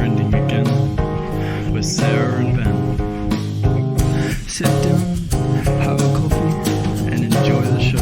trending again with Sarah and Ben. Sit down, have a coffee, and enjoy the show.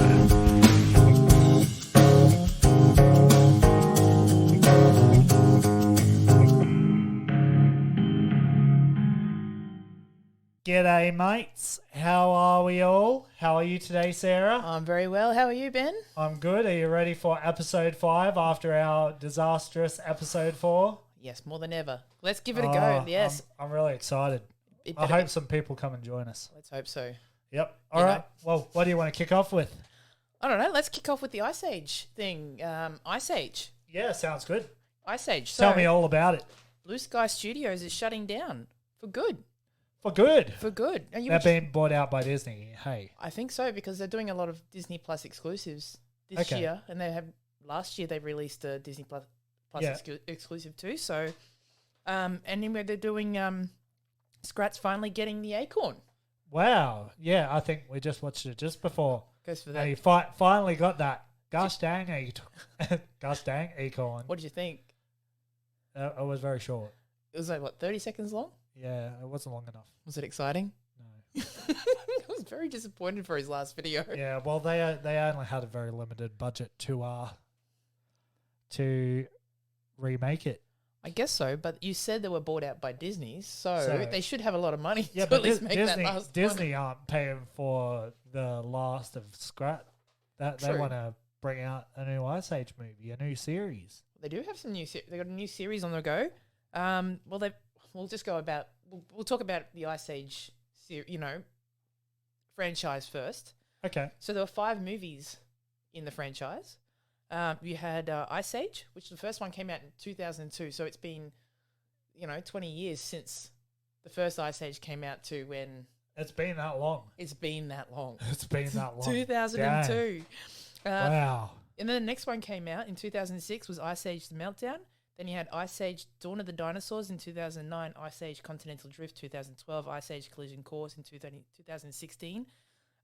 G'day, mates. How are we all? How are you today, Sarah? I'm very well. How are you, Ben? I'm good. Are you ready for episode 5 after our disastrous episode 4? Yes, more than ever. Let's give it a go. Yes. I'm really excited. I hope some people come and join us. Let's hope so. Yep. All right. Well, what do you want to kick off with? I don't know. Let's kick off with the Ice Age thing. Ice Age. Yeah, sounds good. Ice Age. Tell me all about it. Blue Sky Studios is shutting down for good. For good? For good. They're being bought out by Disney. Hey. I think so, because they're doing a lot of Disney Plus exclusives this year. And last year they released a Disney Plus exclusive too. So, and anyway, they're doing Scrat's finally getting the Acorn. Wow. Yeah, I think we just watched it just before. Goes for that. And he finally got that. Gosh dang Acorn. What did you think? It was very short. It was like, what, 30 seconds long? Yeah, it wasn't long enough. Was it exciting? No. I was very disappointed for his last video. Yeah, well, they only had a very limited budget to remake it. I guess so, but you said they were bought out by Disney, so they should have a lot of money to but at least make that last Disney aren't paying for the last of Scrat. They want to bring out a new Ice Age movie, a new series. They do have some new. They got a new series on the go. We'll talk about the Ice Age, franchise first. Okay. So there were 5 movies in the franchise. You had Ice Age, which the first one came out in 2002. So it's been, 20 years since the first Ice Age came out to when. It's been that long. It's been that long. It's been that long. 2002. Wow. And then the next one came out in 2006 was Ice Age The Meltdown. Then you had Ice Age Dawn of the Dinosaurs in 2009, Ice Age Continental Drift 2012, Ice Age Collision Course in 2016.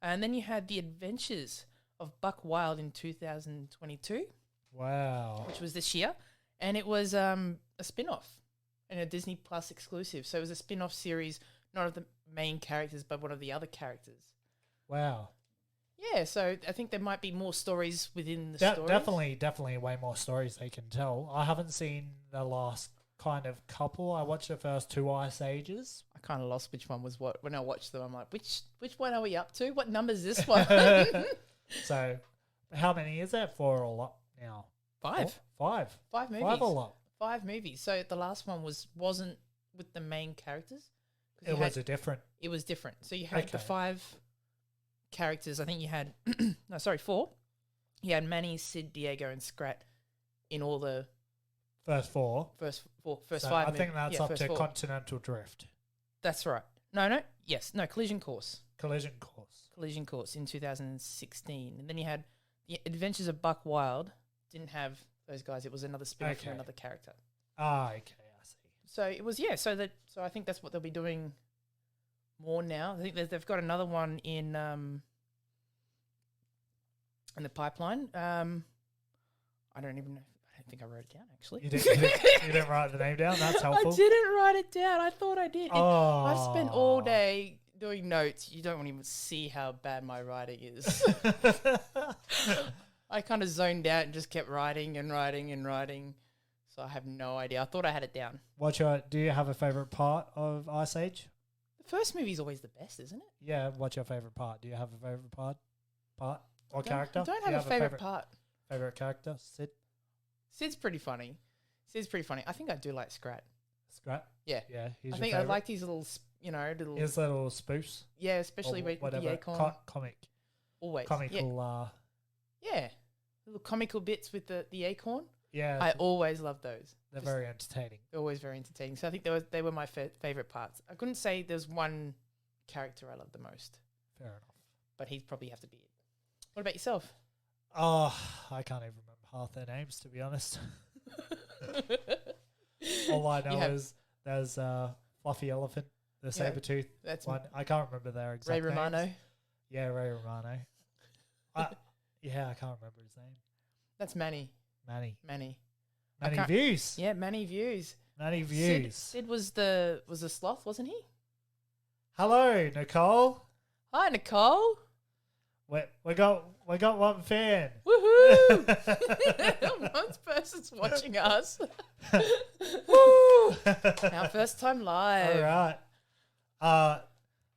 And then you had The Adventures of Buck Wild in 2022. Wow. Which was this year. And it was a spin-off and a Disney Plus exclusive. So it was a spin-off series, not of the main characters, but one of the other characters. Wow. Yeah, so I think there might be more stories within the stories. Definitely way more stories they can tell. I haven't seen the last kind of couple. I watched the first 2 Ice Ages. I kind of lost which one was what. When I watched them, I'm like, which one are we up to? What number is this one? So, how many is that for all up now? 5. 5. 5 movies. 5 all up. 5 movies. So the last one wasn't with the main characters. It was different. It was different. So you had the 5 characters. I think you had 4. You had Manny, Sid, Diego, and Scrat in all the first 4. First So 5. I think that's up to 4. Continental Drift. That's right. Collision Course. Collision Course in 2016, and then you had the Adventures of Buck Wild. Didn't have those guys. It was another spin-off from another character. Ah, okay, I see. So it was So I think that's what they'll be doing more now. I think they've got another one in the pipeline. I don't even know. I don't think I wrote it down, actually. You didn't write the name down? That's helpful. I didn't write it down. I thought I did. I've spent all day doing notes. You don't even see how bad my writing is. I kind of zoned out and just kept writing and writing and writing. So I have no idea. I thought I had it down. Do you have a favourite part of Ice Age? The first movie is always the best, isn't it? Yeah, what's your favourite part? Do you have a favourite part? Or character? I don't have a favourite part. Favourite character? Sid's pretty funny. I think I do like Scrat. Scrat? Yeah. Yeah, I think I liked his little, his little spoofs? Yeah, especially with the Acorn. Comic. Always. Comical. Yeah. Little comical bits with the Acorn. Yeah. I always love those. They're very entertaining. They're always very entertaining. So I think they were my favourite parts. I couldn't say there's one character I love the most. Fair enough. But he'd probably have to be it. What about yourself? Oh, I can't even remember half their names, to be honest. All I know is there's Fluffy Elephant, the Sabertooth. That's one. I can't remember their exact names. Ray Romano. Yeah, Ray Romano. I can't remember his name. That's Manny. Manny Manny Views. Yeah, Manny Views. Many views. Sid was the sloth, wasn't he? Hello, Nicole. Hi, Nicole. We got one fan. Woohoo! One person's watching us. Woo! Our first time live. All right.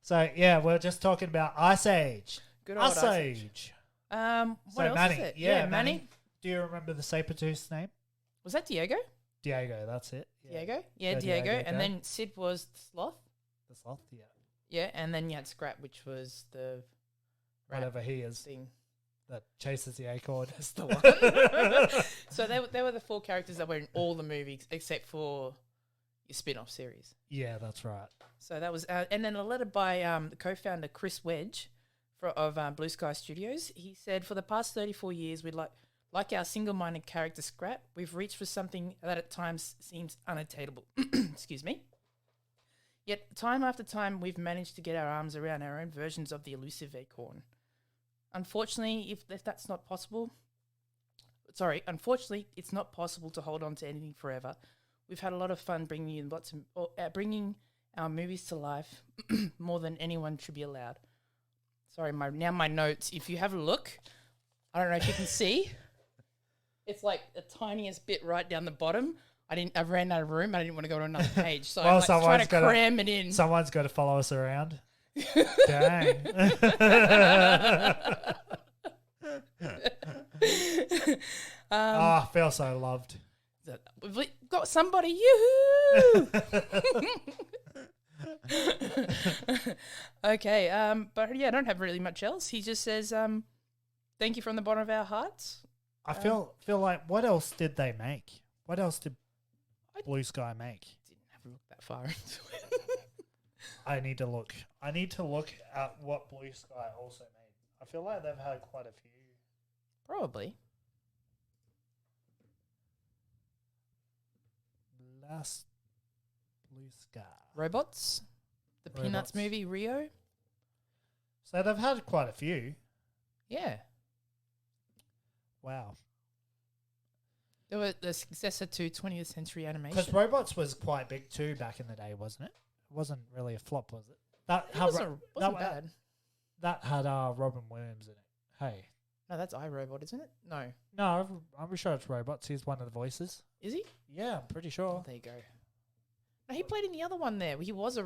So yeah, we're just talking about Ice Age. Good old Ice Age. What So else Manny, is it? yeah, Manny. Do you remember the saber-tooth's name? Was that Diego? Diego, that's it. Yeah. Diego? Yeah, Go Diego. Diego, And go. then Sid was the sloth. The sloth, yeah. Yeah, and then you had Scrap, which was the rat Whatever he is thing. that chases the acorn. That's the one. So they were the 4 characters that were in all the movies except for your spin-off series. Yeah, that's right. So that was, and then a letter by the co-founder Chris Wedge of Blue Sky Studios. He said, "For the past 34 years, we'd like our single-minded character Scrap, we've reached for something that at times seems unattainable." Excuse me. Yet time after time, we've managed to get our arms around our own versions of the elusive acorn. Unfortunately, if that's not possible, unfortunately, it's not possible to hold on to anything forever. We've had a lot of fun bringing our movies to life more than anyone should be allowed. Sorry, my notes. If you have a look, I don't know if you can see. It's like the tiniest bit right down the bottom. I ran out of room. I didn't want to go to another page, so Well, I'm trying to cram it in. Someone's got to follow us around. Dang. I feel so loved. We've got somebody. Yoo-hoo! Okay, but yeah, I don't have really much else. He just says, "Thank you from the bottom of our hearts." I feel like, what else did they make? What else did Blue Sky make? Didn't have a look that far into it. I need to look. I need to look at what Blue Sky also made. I feel like they've had quite a few. Probably. Last Blue Sky. Robots. The Peanuts Robots. movie, Rio. So they've had quite a few. Yeah. Wow. They were the successor to 20th Century Animation. Because Robots was quite big too back in the day, wasn't it? It wasn't really a flop, was it? It wasn't bad. That had Robin Williams in it. Hey. No, that's iRobot, isn't it? No. No, I'm sure it's Robots. He's one of the voices. Is he? Yeah, I'm pretty sure. Oh, there you go. No, he played in the other one there. He was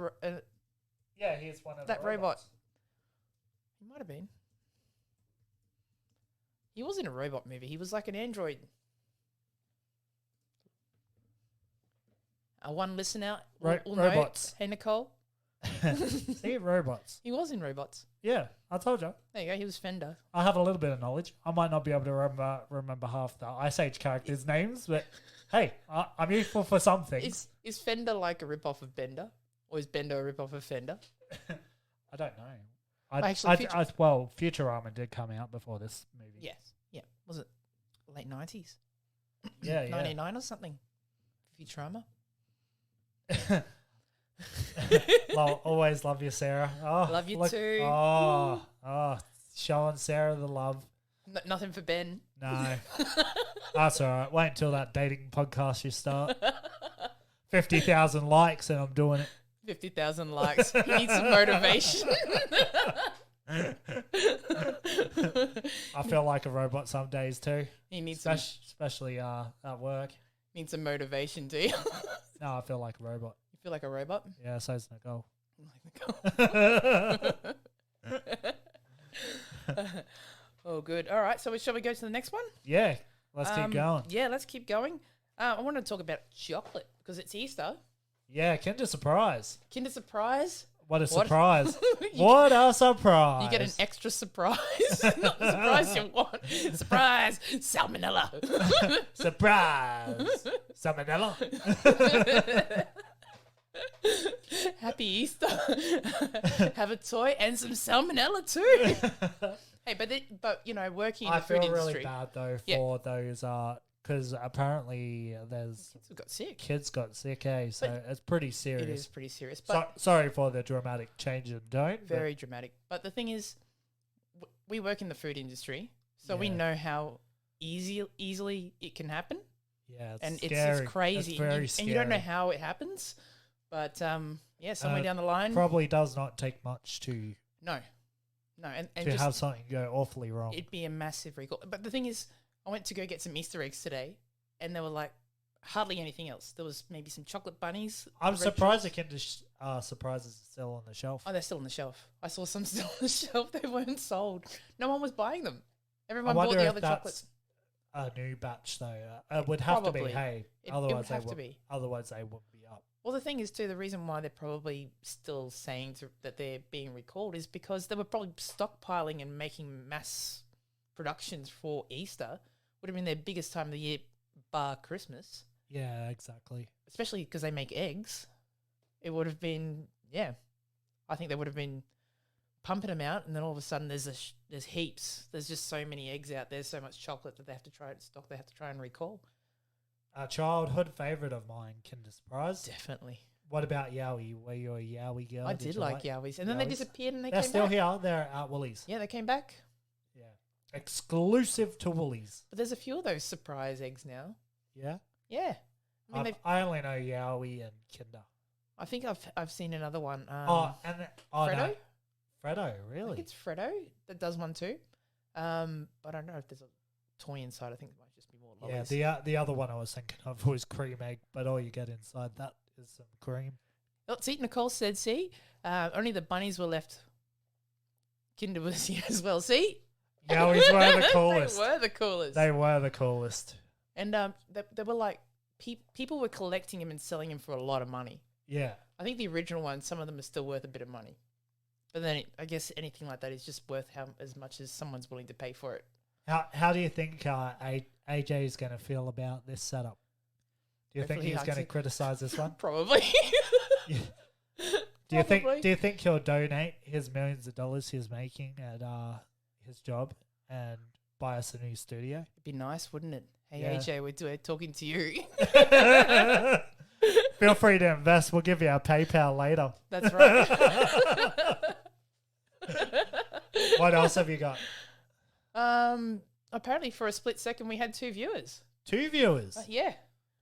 Yeah, he's one of that the robot. robots. He might have been. He was in a robot movie. He was like an android. One listener will know. Robots. Hey, Nicole. See, Robots. He was in Robots. Yeah, I told you. There you go. He was Fender. I have a little bit of knowledge. I might not be able to remember half the Ice Age characters' names, but hey, I'm useful for some things. Is Fender like a rip-off of Bender? Or is Bender a rip-off of Fender? I don't know. Futurama did come out before this movie. Yes. Yeah. Was it late 90s? Yeah, 99 or something? Futurama? Always love you, Sarah. Oh, Love you too. Oh, showing Sarah the love. Nothing for Ben. No. That's all right. Wait until that dating podcast you start. 50,000 likes and I'm doing it. 50,000 likes. He needs some motivation. I feel like a robot some days too. He needs especially at work. Needs some motivation, do you? No, I feel like a robot. You feel like a robot? Yeah, so's Nicole. Oh, good. All right. So shall we go to the next one? Yeah, let's keep going. Yeah, let's keep going. I want to talk about chocolate because it's Easter. Yeah, Kinder Surprise. Kinder Surprise. What a surprise. What a surprise. You get an extra surprise. Not the surprise you want. Surprise. Salmonella. Surprise. Salmonella. Happy Easter. Have a toy and some salmonella too. Hey, but you know, working in the food industry. I feel really bad though for those because apparently there's kids got sick, so it's pretty serious. It is pretty serious. But sorry for the dramatic change in tone. Very dramatic. But the thing is, we work in the food industry, so we know how easily it can happen. Yeah, it's and scary. it's just crazy. It's very and scary. you don't know how it happens, but somewhere down the line, Probably does not take much to no, and to just have something go awfully wrong. it'd be a massive recall. But the thing is, I went to go get some Easter eggs today, and there were like hardly anything else. There was maybe some chocolate bunnies. I'm the red surprised the chocolate- Kinder Surprises are still on the shelf. Oh, they're still on the shelf. I saw some still on the shelf. They weren't sold. No one was buying them. I Everyone bought wonder the if other that's chocolates. a new batch though. It would have to be. Probably. Hey, It would otherwise have they to would. be. Otherwise they wouldn't be up. Well, the thing is, too, the reason why they're probably still saying that they're being recalled is because they were probably stockpiling and making mass productions for Easter. Would have been their biggest time of the year, bar Christmas, Yeah, exactly. especially because they make eggs. It would have been, I think they would have been pumping them out, and then all of a sudden there's heaps. There's just so many eggs out there, so much chocolate that they have to try to stock. They have to try and recall. A childhood favorite of mine, Kinder Surprise. Definitely. What about Yowie? Were you a Yowie girl? I did like Yowies. And then they Yowies? disappeared and they They're came still back. here. They're at Woolies. Yeah, they came back. Yeah. Exclusive to Woolies. But there's a few of those surprise eggs now. Yeah. Yeah. I mean, I only know Yowie and Kinder. I think I've seen another one. Fredo? Freddo? No. Fredo, I really? think it's Freddo that does one too. But I don't know if there's a toy inside. I think it might just be more lollies. Yeah, the other one I was thinking of was cream egg, but all you get inside that is some cream. Oh, see, Nicole said, see, only the bunnies were left. Kinder was here as well. See? Yowies were the coolest. They were the coolest. They were the coolest. And they were like, people were collecting them and selling them for a lot of money. Yeah. I think the original ones, some of them are still worth a bit of money. But then I guess anything like that is just worth as much as someone's willing to pay for it. How do you think AJ is going to feel about this setup? Do you think Hopefully he he's likes going to it. criticize this one? Probably. Yeah. Probably. Do you think he'll donate his millions of dollars he's making at his job and buy us a new studio? It'd be nice, wouldn't it? Hey, Yeah. AJ, we're talking to you. Feel free to invest. We'll give you our PayPal later. That's right. What else have you got? Apparently for a split second we had 2 viewers. 2 viewers. Yeah.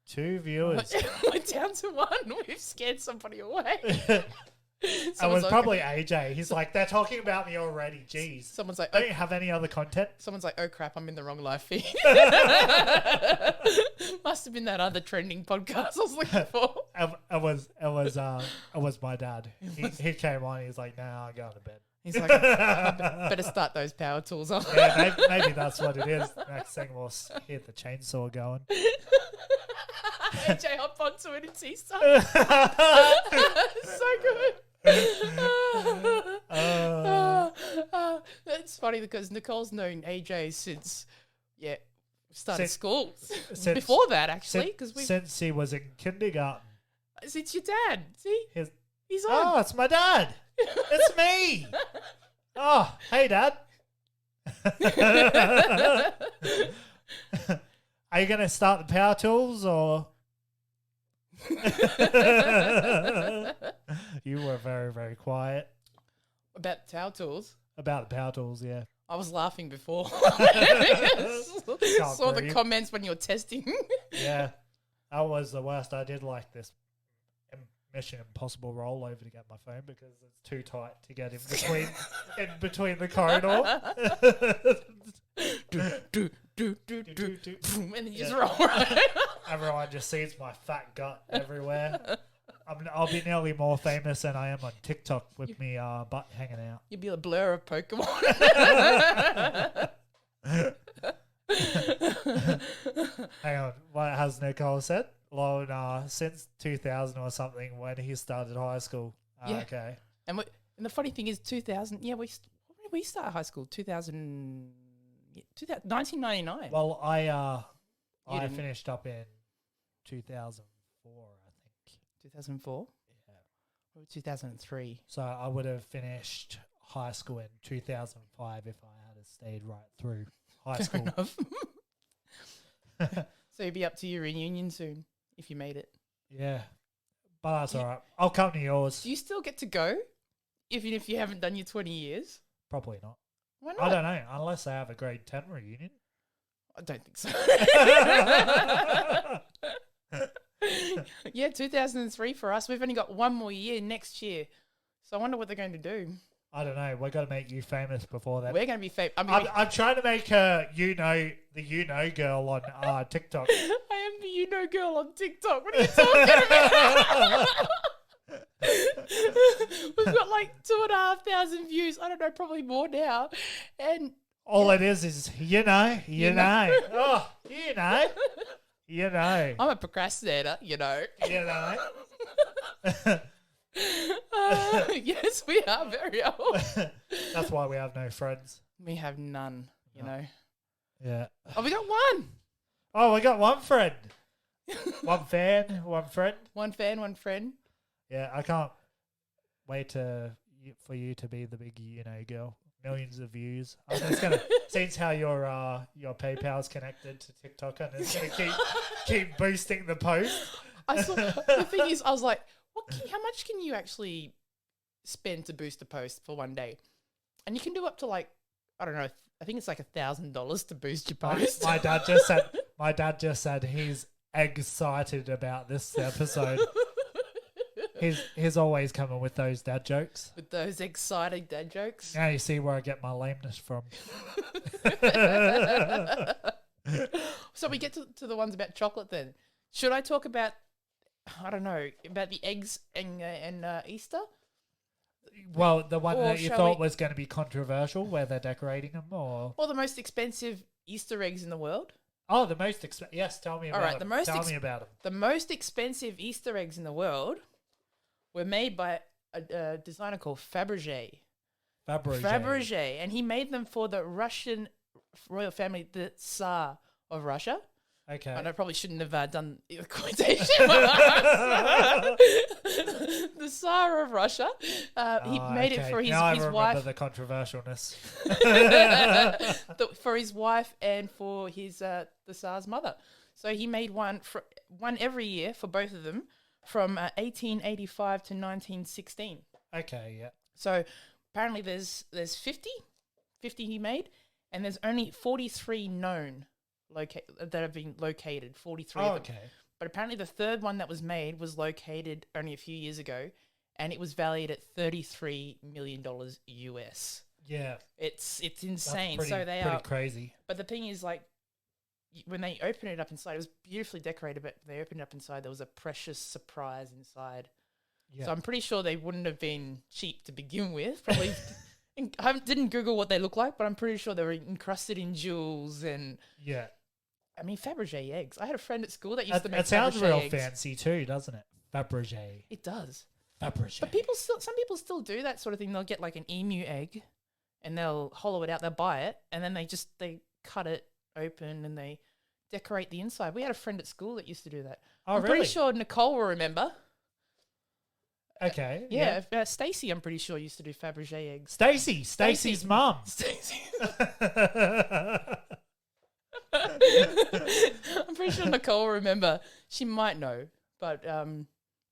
2 viewers. We're down to 1. We've scared somebody away. It Someone's was like, probably AJ. He's like, they're talking about me already. Jeez. Someone's like, Don't you have any other content? oh crap, I'm in the wrong live feed. Must have been that other trending podcast I was looking for. It was my dad. He came on. He's like, "Nah, I'm going to bed." He's like, I better start those power tools on. Yeah, maybe that's what it is. Next thing we'll hear the chainsaw going. AJ hop onto it and see something. So good. It's funny because Nicole's known AJ since started Since- school. since- Before that, actually, because Since he was in kindergarten. it's your dad. See, His, he's on. oh, it's my dad. It's me. Oh, hey, Dad. Are you going to start the power tools or? You were very, very quiet About power tools. about the power tools, yeah. I was laughing before. Saw the breathe. comments when you were testing. Yeah, that was the worst. I did like this Mission Impossible rollover to get my phone because it's too tight to get in between the corridor. And then you just Yeah. roll right. Everyone just sees my fat gut everywhere. I'll be nearly more famous than I am on TikTok with me butt hanging out. You'd be a blur of Pokemon. Hang on, what has Nicole said? Well, since 2000 or something when he started high school. Yeah. Okay. And the funny thing is, 2000. Yeah, when did we start high school? 1999. Well, I didn't- finished up in 2004, I think. 2004. Yeah. Or 2003. So I would have finished high school in 2005 if I had stayed right through high Fair school. enough. So you'll be up to your reunion soon if you made it. Yeah. But that's all right. I'll come to yours. Do you still get to go, even if you haven't done your 20 years? Probably not. Why not? I don't know. Unless they have a grade 10 reunion. I don't think so. Yeah, 2003 for us. We've only got one more year next year. So I wonder what they're going to do. I don't know. We're going to make you famous before that. We're going to be famous. I'm trying to make her, the girl on TikTok. I am the girl on TikTok. What are you talking about? We've got like 2,500 views. I don't know, probably more now. And all it is you know. Oh, you know. I'm a procrastinator, You know. yes, we are very old. That's why we have no friends. We have none, you know. Yeah. Oh, we got one. Oh, we got one friend. One fan, one friend. One fan, one friend. Yeah, I can't wait for you to be the big girl. Millions of views. I'm just gonna since how your PayPal's connected to TikTok, and it's gonna keep boosting the post. I saw the thing is, I was like, how much can you actually spend to boost a post for one day? And you can do up to like, I don't know, I think it's like $1,000 to boost your post. My dad just said he's excited about this episode. He's always coming with those dad jokes. With those exciting dad jokes. Now you see where I get my lameness from. So we get to the ones about chocolate then. Should I talk about, I don't know, about the eggs and Easter? Well, the one Or that you shall thought we- was going to be controversial, where they're decorating them, or Or the most expensive Easter eggs in the world? oh, the most yes, tell me about All right, them. the most tell me about them. The most expensive Easter eggs in the world were made by a designer called Fabergé. Fabergé. And he made them for the Russian royal family, the Tsar of Russia. Okay. And I probably shouldn't have done the quotation marks. The Tsar of Russia. He made it for his now I remember wife. the controversialness. For his wife and for his the Tsar's mother. So he made one every year for both of them from 1885 to 1916. Okay, yeah. So apparently there's 50 he made, and there's only 43 known that have been located, 43 of them. Okay. But apparently the third one that was made was located only a few years ago, and it was valued at $33 million US. Yeah. It's insane. That's So they pretty are crazy. But the thing is, like, when they open it up inside, it was beautifully decorated, but when they opened it up inside, there was a precious surprise inside. Yeah. So I'm pretty sure they wouldn't have been cheap to begin with. Probably, I didn't Google what they look like, but I'm pretty sure they were encrusted in jewels and. Yeah. I mean, Fabergé eggs. I had a friend at school that used to make It sounds Fabergé real eggs. fancy too, doesn't it? Fabergé. It does. Fabergé. But some people still do that sort of thing. They'll get like an emu egg, and they'll hollow it out. They'll buy it, and then they cut it open and they decorate the inside. We had a friend at school that used to do that. Oh, I'm really? pretty sure Nicole will remember. Okay. Yeah, Stacey, I'm pretty sure used to do Fabergé eggs. Stacey's mum. Stacey. I'm pretty sure Nicole will remember. She might know, but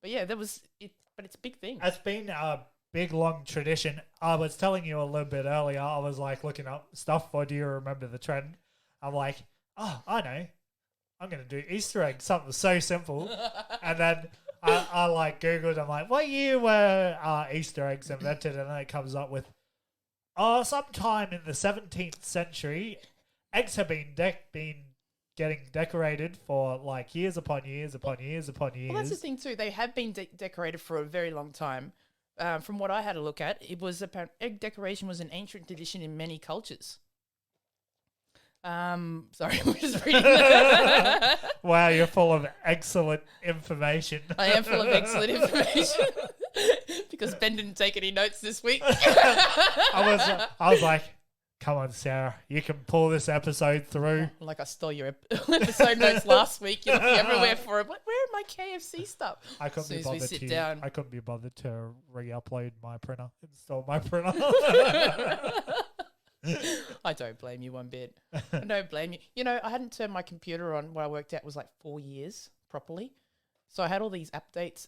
yeah, that was it. But it's a big thing. It's been a big, long tradition. I was telling you a little bit earlier, I was like looking up stuff for do you remember the trend? I'm like, oh, I know. I'm going to do Easter eggs, something so simple. And then I like Googled, I'm like, what year were Easter eggs invented? And then it comes up with, sometime in the 17th century, eggs have been getting decorated for like years upon years upon years upon years. Well, that's the thing too. They have been decorated for a very long time. From what I had a look at, it was apparent egg decoration was an ancient tradition in many cultures. Sorry, we're just reading that. Wow, you're full of excellent information. I am full of excellent information because Ben didn't take any notes this week. I was like, come on, Sarah, you can pull this episode through. Like I stole your episode notes last week. You're looking everywhere for it. Like, where are my KFC stuff? I couldn't be bothered down. I couldn't be bothered to re-upload my printer, install my printer. I don't blame you one bit. I don't blame you. You know, I hadn't turned my computer on where I worked at was like 4 years properly. So I had all these updates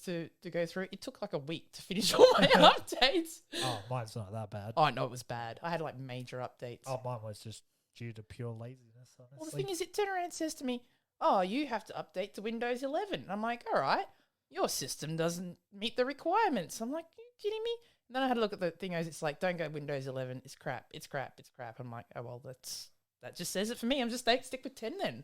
to go through. It took like a week to finish all my updates. Oh, mine's not that bad. Oh, no, it was bad. I had like major updates. Oh, mine was just due to pure laziness, honestly. Well, the thing is, it turned around and says to me, "Oh, you have to update to Windows 11." I'm like, "All right, your system doesn't meet the requirements." I'm like, "You kidding me?" And then I had a look at the thing. It's like, "Don't go Windows 11. It's crap. It's crap. It's crap." I'm like, "Oh well, that just says it for me. I'm just stick with 10 then."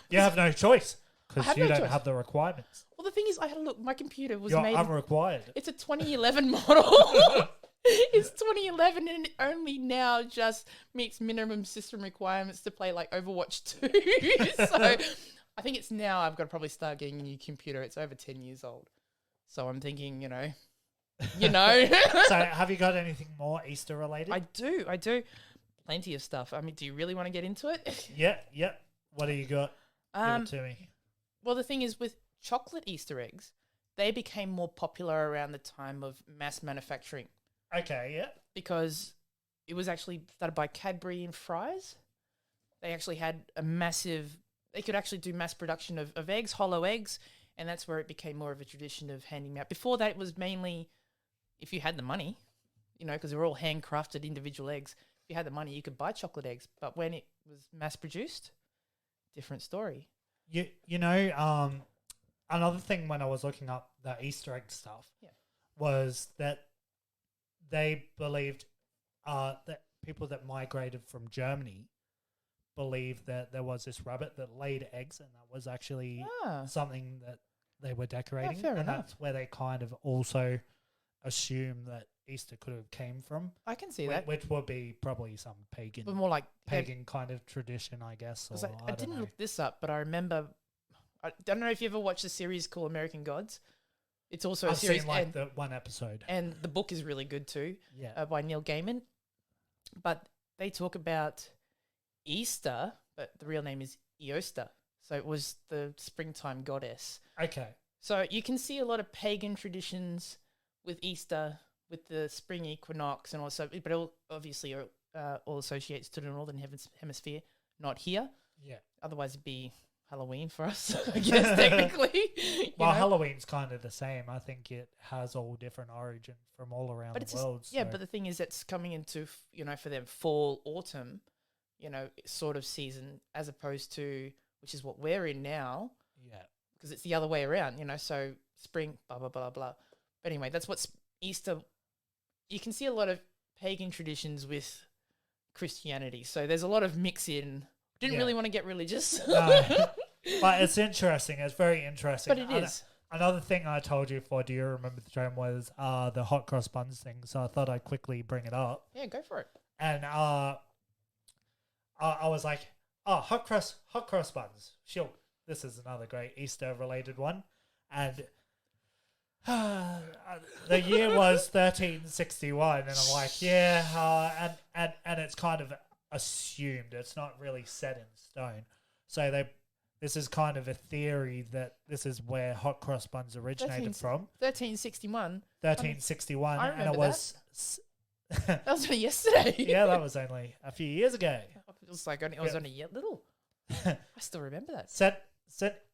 You have no choice I because have you no don't choice. have the requirements. Well, the thing is, I had a look. My computer was You're made. unrequired. It's a 2011 model. It's 2011 and it only now just meets minimum system requirements to play like Overwatch 2. So I think it's now I've got to probably start getting a new computer. It's over 10 years old. So I'm thinking, you know. So have you got anything more Easter related? I do. Plenty of stuff. I mean, do you really want to get into it? Yeah. What do you got? Give it to me. Well, the thing is with chocolate Easter eggs, they became more popular around the time of mass manufacturing. Okay, yeah. Because it was actually started by Cadbury and Fries. They actually had they could actually do mass production of eggs, hollow eggs, and that's where it became more of a tradition of handing them out. Before that, it was mainly if you had the money, because they were all handcrafted individual eggs. If you had the money, you could buy chocolate eggs. But when it was mass produced, different story. Another thing when I was looking up the Easter egg stuff Yeah. was that they believed that people that migrated from Germany believed that there was this rabbit that laid eggs, and that was actually something that they were decorating. fair and enough. that's where they kind of also assume that Easter could have came from, I can see that. which would be probably some pagan But more like kind of tradition, I guess. Or, I don't didn't know. look this up, but I remember. I don't know if you ever watched a series called American Gods. It's also a I've series, seen like the one episode. and the book is really good too, Yeah. by Neil Gaiman. But they talk about Easter, but the real name is Eosta. So it was the springtime goddess. Okay. So you can see a lot of pagan traditions with Easter, with the spring equinox, and also, but all obviously all associates to the northern hemisphere, not here. Yeah. Otherwise, it'd be Halloween for us, I guess, technically. Well, Halloween's kind of the same. I think it has all different origins from all around But the it's world. but the thing is, it's coming into for them fall, autumn, sort of season, as opposed to which is what we're in now, yeah. because it's the other way around. So spring, blah blah blah blah. But anyway, that's what's Easter. You can see a lot of pagan traditions with Christianity, so there's a lot of mix in. Didn't Yeah. really want to get religious. No, but it's interesting. It's very interesting. But it is. Another thing I told you for, do you remember the trend, was the hot cross buns thing. So I thought I'd quickly bring it up. Yeah, go for it. And I was like, oh, hot cross buns. Sure. This is another great Easter related one. And the year was 1361. And I'm like, yeah. And it's kind of assumed. It's not really set in stone. So this is kind of a theory that this is where hot cross buns originated from. 1361. 1361. I And it remember was... That was only yesterday. Yeah, that was only a few years ago. It was like I was only yet little. I still remember that. St.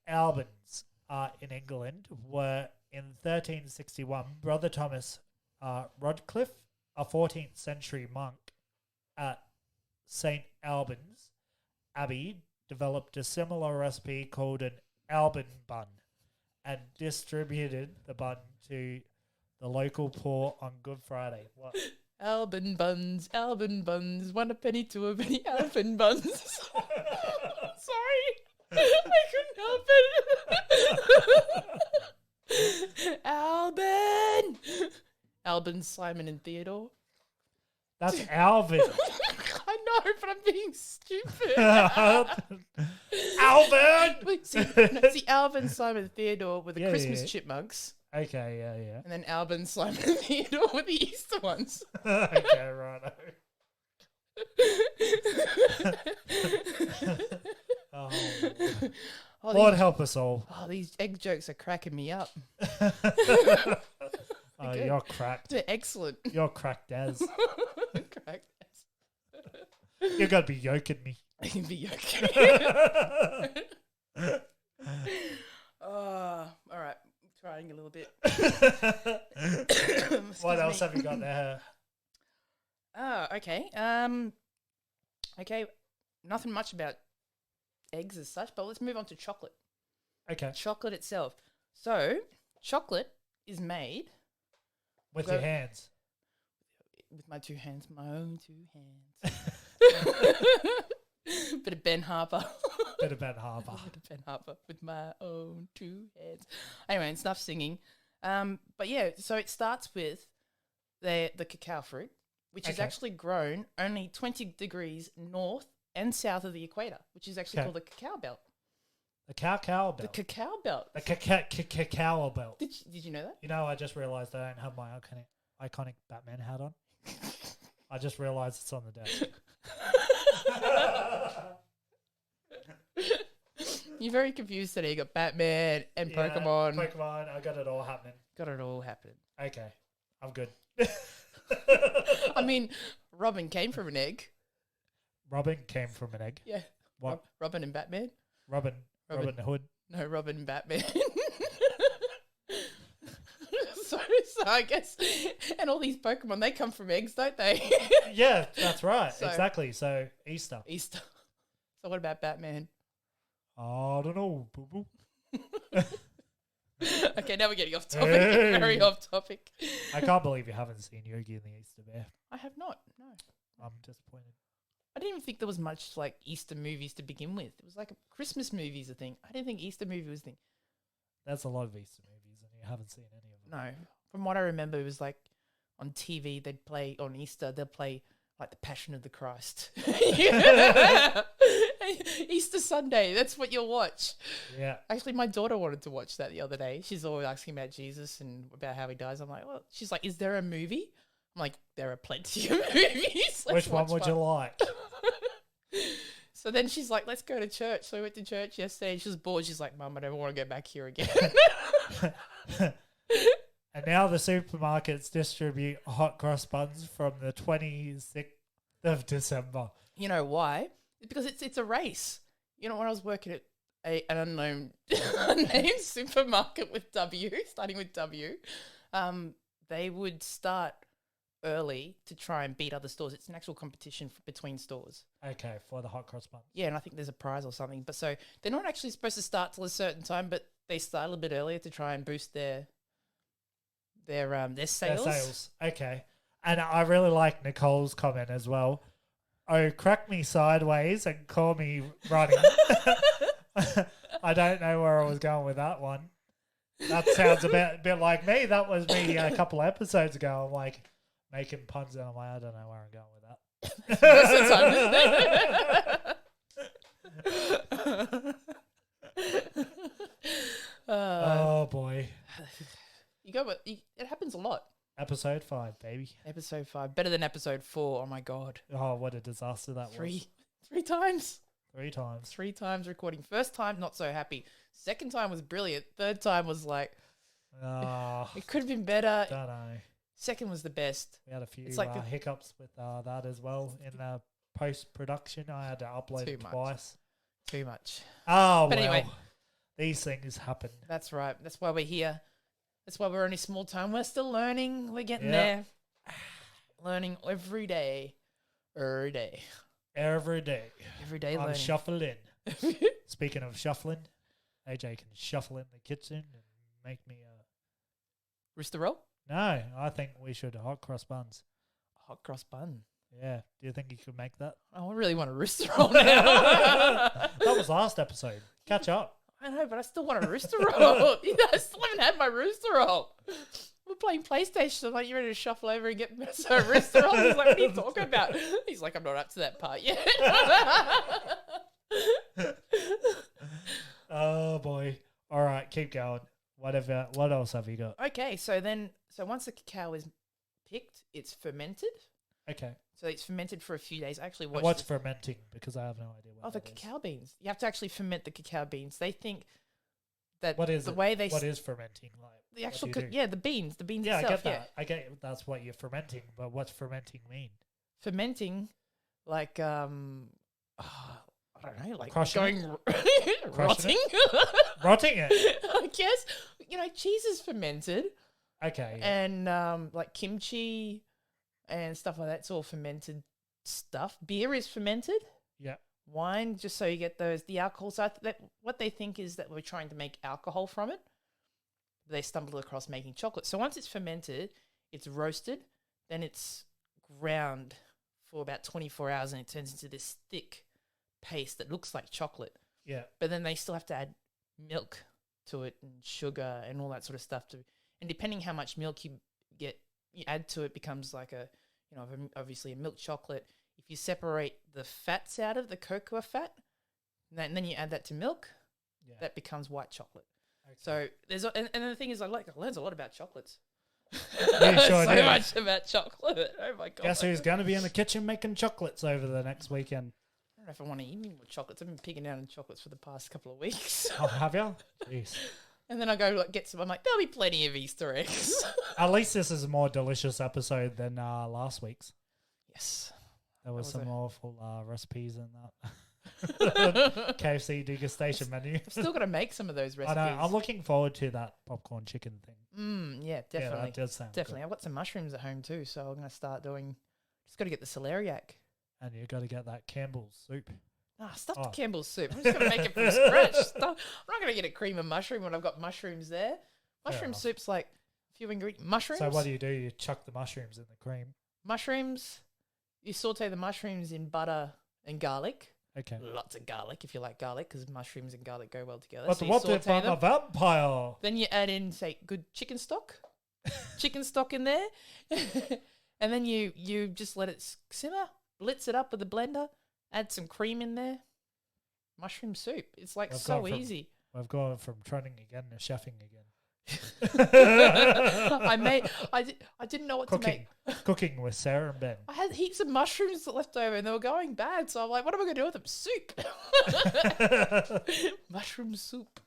Albans in England were in 1361. Brother Thomas Rodcliffe, a 14th century monk at St. Albans Abbey, developed a similar recipe called an Alban bun and distributed the bun to the local poor on Good Friday. What? Alban buns, 1 a penny, 2 a penny, Alban buns. Sorry, I couldn't help it. Alban, Alban, Simon, and Theodore. That's Alvin. I know, but I'm being stupid. Alvin! Wait, see, Alvin, Simon, and Theodore were the Yeah, Christmas yeah. chipmunks, Okay, yeah. and then Alban, Simon, and Theodore were the Easter ones. Okay, right. Oh, Oh, Lord these, help us all. these egg jokes are cracking me up. Oh, good. you're cracked. They're excellent. You're cracked as. Cracked. You're going to be yoking me. Be okay. All right. Trying a little bit. What else have you got there? Oh, okay. Okay, nothing much about eggs as such, but let's move on to chocolate. Okay. Chocolate itself. So, chocolate is made With Go- your hands. with my two hands, my own two hands. Bit of Ben Harper. Bit of Ben Harper. Bit of Ben Harper with my own two hands. Anyway, and enough singing. But yeah, so it starts with the cacao fruit, which is Okay. actually grown only 20 degrees north and south of the equator, which is actually Okay. called the cacao belt. The cacao The belt. cacao belt. The cacao belt. Did you know that? You know, I just realised I don't have my iconic Batman hat on. I just realised it's on the desk. You're very confused today. You got Batman and Yeah, Pokemon. Pokemon, I got it all happening. Got it all happening. Okay, I'm good. I mean, Robin came from an egg. Robin came from an egg. Yeah. What? Robin and Batman? Robin Hood. No, Robin and Batman. so I guess, and all these Pokemon, they come from eggs, don't they? Yeah, that's right. So- Exactly. So Easter. Easter. So what about Batman? I don't know. Boo boo. Okay, now we're getting off topic. Hey. Very off topic. I can't believe you haven't seen Yogi and the Easter Bear. I have not. No. I'm disappointed. I didn't even think there was much like Easter movies to begin with. It was like Christmas movies, a thing. I didn't think Easter movie was a thing. There's a lot of Easter movies and you haven't seen any of them. No. From what I remember, it was like on TV, they'd play on Easter, they'd play like the Passion of the Christ. Easter Sunday, that's what you'll watch. Yeah. Actually, my daughter wanted to watch that the other day. She's always asking about Jesus and about how he dies. I'm like, well, she's like, is there a movie? I'm like, there are plenty of movies. Which one would you like? So then she's like, let's go to church. So we went to church yesterday and she was bored. She's like, Mum, I don't want to go back here again. And now the supermarkets distribute hot cross buns from the 26th of December. You know why? It's because it's a race. You know, when I was working at an unnamed supermarket with W, starting with W, they would start early to try and beat other stores. It's an actual competition between stores. Okay, for the hot cross buns. Yeah, and I think there's a prize or something. But so they're not actually supposed to start till a certain time, but they start a little bit earlier to try and boost their sales. Their sales. Okay. And I really like Nicole's comment as well. Oh, crack me sideways and call me running. I don't know where I was going with that one. That sounds a bit like me. That was me a couple episodes ago. I'm like making puns and I'm like, I don't know where I'm going with that. Most of the time, isn't it? Oh boy. You go, but it happens a lot. Episode 5, baby. Episode 5, better than episode 4. Oh my god, Oh, what a disaster that was. three times. 3 times. 3 times recording. First time, not so happy. Second time was brilliant. Third time was like, Oh, it could have been better. don't know. Second was the best. We had a few It's like the- hiccups with that as well in post-production. I had to upload Too it much. twice. Too much. Oh, But well. anyway. These things happen. That's right. That's why we're here. That's why we're only small time. We're still learning. We're getting Yeah. there. Learning every day. Every day. Every day. Every day I'm learning. shuffling. Speaking of shuffling, AJ can shuffle in the kitchen and make me a... Rooster roll? No, I think we should hot cross buns. Hot cross bun. Yeah. Do you think you could make that? Oh, I really want a rooster roll now. That was last episode. Catch up. I know, but I still want a rooster roll. I still haven't had my rooster roll. We're playing PlayStation. I'm like, you ready to shuffle over and get a rooster roll? He's like, what are you talking about? He's like, I'm not up to that part yet. Oh, boy. All right, keep going. What else have you got? Okay, so once the cacao is picked, it's fermented. Okay. So it's fermented for a few days. I actually And watched what's this- fermenting? Because I have no idea what the that is. cacao beans. You have to actually ferment the cacao beans. They think that What is the it? way they What is fermenting? Like the what actual do you do? yeah, the beans Yeah, I itself. get that. I get that's what you're fermenting, but what's fermenting mean? Fermenting, like I don't know, like Crushing going Crushing rotting. Rotting it. I guess cheese is fermented, Okay. Yeah. and like kimchi and stuff like that. It's all fermented stuff. Beer is fermented. Yeah. Wine, just so you get the alcohol. So what they think is that we're trying to make alcohol from it. They stumbled across making chocolate. So once it's fermented, it's roasted, then it's ground for about 24 hours, and it turns into this thick paste that looks like chocolate. Yeah. But then they still have to add milk to it and sugar and all that sort of stuff and depending how much milk you add to it, becomes like obviously a milk chocolate. If you separate the fats out of the cocoa fat, and then you add that to milk, that becomes white chocolate. Okay. So there's and the thing is, I learned a lot about chocolates. Yeah, sure so did. much about chocolate. Oh my god! Guess who's going to be in the kitchen making chocolates over the next weekend? I don't know if I want to eat any more chocolates. I've been picking out on chocolates for the past couple of weeks. Oh, have you? Jeez. And then I go get some. I'm like, there'll be plenty of Easter eggs. At least this is a more delicious episode than last week's. Yes. There was some awful recipes in that KFC degustation menu. I've still got to make some of those recipes. I know. I'm looking forward to that popcorn chicken thing. Yeah, definitely. Yeah, that does sound definitely. good. I've got some mushrooms at home too, so I'm going to start doing. Just got to get the celeriac. And you got to get that Campbell's soup. Stuff the Campbell's soup. I'm just going to make it from scratch. I'm not going to get a cream of mushroom when I've got mushrooms there. Mushroom soup's like a few ingredients. Mushrooms. So what do? You chuck the mushrooms in the cream. Mushrooms. You saute the mushrooms in butter and garlic. Okay. Lots of garlic if you like garlic, because mushrooms and garlic go well together. What if I'm a vampire? Then you add in, say, good chicken stock. Chicken stock in there. And then you just let it simmer. Blitz it up with a blender. Add some cream in there. Mushroom soup. It's like so easy. We've gone from training again to chefing again. I didn't know what to make. Cooking with Sarah and Ben. I had heaps of mushrooms left over and they were going bad. So I'm like, what am I going to do with them? Soup. Mushroom soup.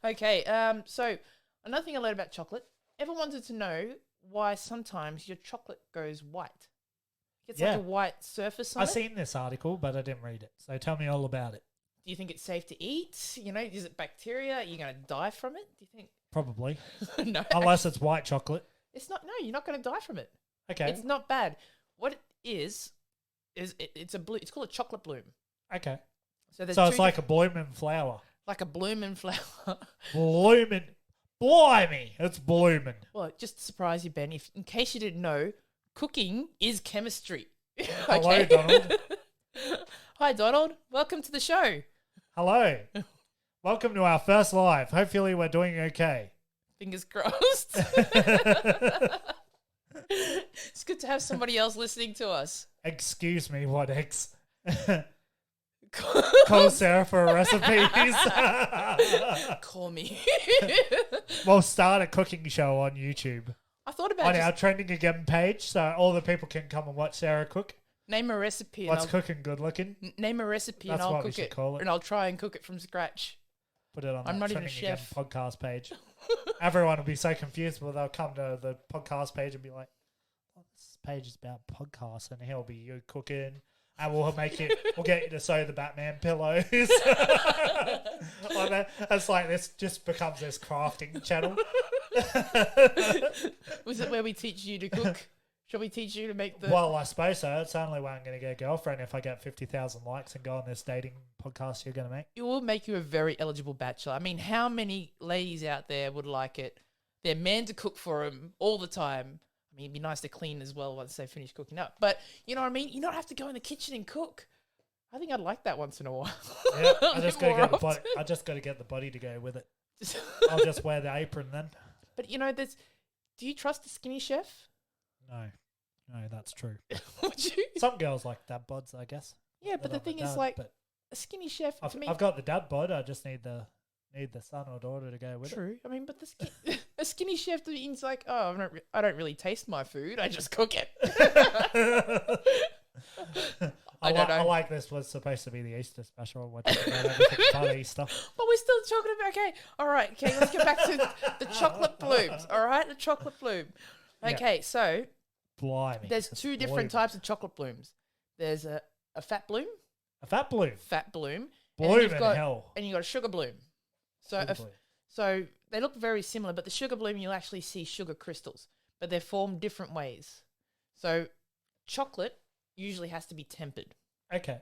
Okay. So another thing I learned about chocolate. Ever wanted to know why sometimes your chocolate goes white? It's like a white surface on it. I've seen this article, but I didn't read it. So tell me all about it. Do you think it's safe to eat? You know, is it bacteria? Are you going to die from it? Do you think? Probably. No. Unless it's white chocolate. It's not. No, you're not going to die from it. Okay. It's not bad. What it is it's a blue. It's called a chocolate bloom. Okay. So it's like a blooming flower. Like a blooming flower. Blooming. Blimey. It's blooming. Well, just to surprise you, Ben, in case you didn't know, cooking is chemistry. Hello, Donald. Hi, Donald. Welcome to the show. Hello. Welcome to our first live. Hopefully we're doing okay. Fingers crossed. It's good to have somebody else listening to us. Excuse me, what ex? Call Sarah for recipes. Call me. We'll start a cooking show on YouTube. I thought about on our Trending Again page, so all the people can come and watch Sarah cook. Name a recipe. What's cooking good looking? Name a recipe That's and I'll what we cook should it. call it. And I'll try and cook it from scratch. Put it on I'm the not even a Trending Again chef. podcast page. Everyone will be so confused, but they'll come to the podcast page and be like, oh, this page is about podcasts, and he'll be you cooking. And we'll get you to sew the Batman pillows. It's like this just becomes this crafting channel. Was it where we teach you to cook? Shall we teach you to make the... Well, I suppose so. It's only way I'm going to get a girlfriend if I get 50,000 likes and go on this dating podcast you're going to make. It will make you a very eligible bachelor. I mean, how many ladies out there would like it? Their man to cook for them all the time. I mean, it'd be nice to clean as well once they finish cooking up. But, you know what I mean? You don't have to go in the kitchen and cook. I think I'd like that once in a while. Yeah, I just got to get the body to go with it. I'll just wear the apron then. But, you know, do you trust a skinny chef? No, that's true. Would you? Some girls like dad bods, I guess. Yeah, but the thing is, like, a skinny chef, to me... I've got the dad bod, I just need the son or daughter to go with it. True. I mean, but a skinny chef means like, oh, I don't really taste my food. I just cook it. I don't know. I like this was supposed to be the Easter special. We're talking about everything but Easter. But we're still talking about, okay, all right, okay, let's get back to the chocolate blooms, all right? The chocolate bloom. Okay, so Blimey, there's two different types of chocolate blooms. There's a fat bloom. A fat bloom. Fat bloom. Bloom in hell. And you got a sugar bloom. So they look very similar, but the sugar bloom, you'll actually see sugar crystals, but they're formed different ways. So chocolate usually has to be tempered. Okay.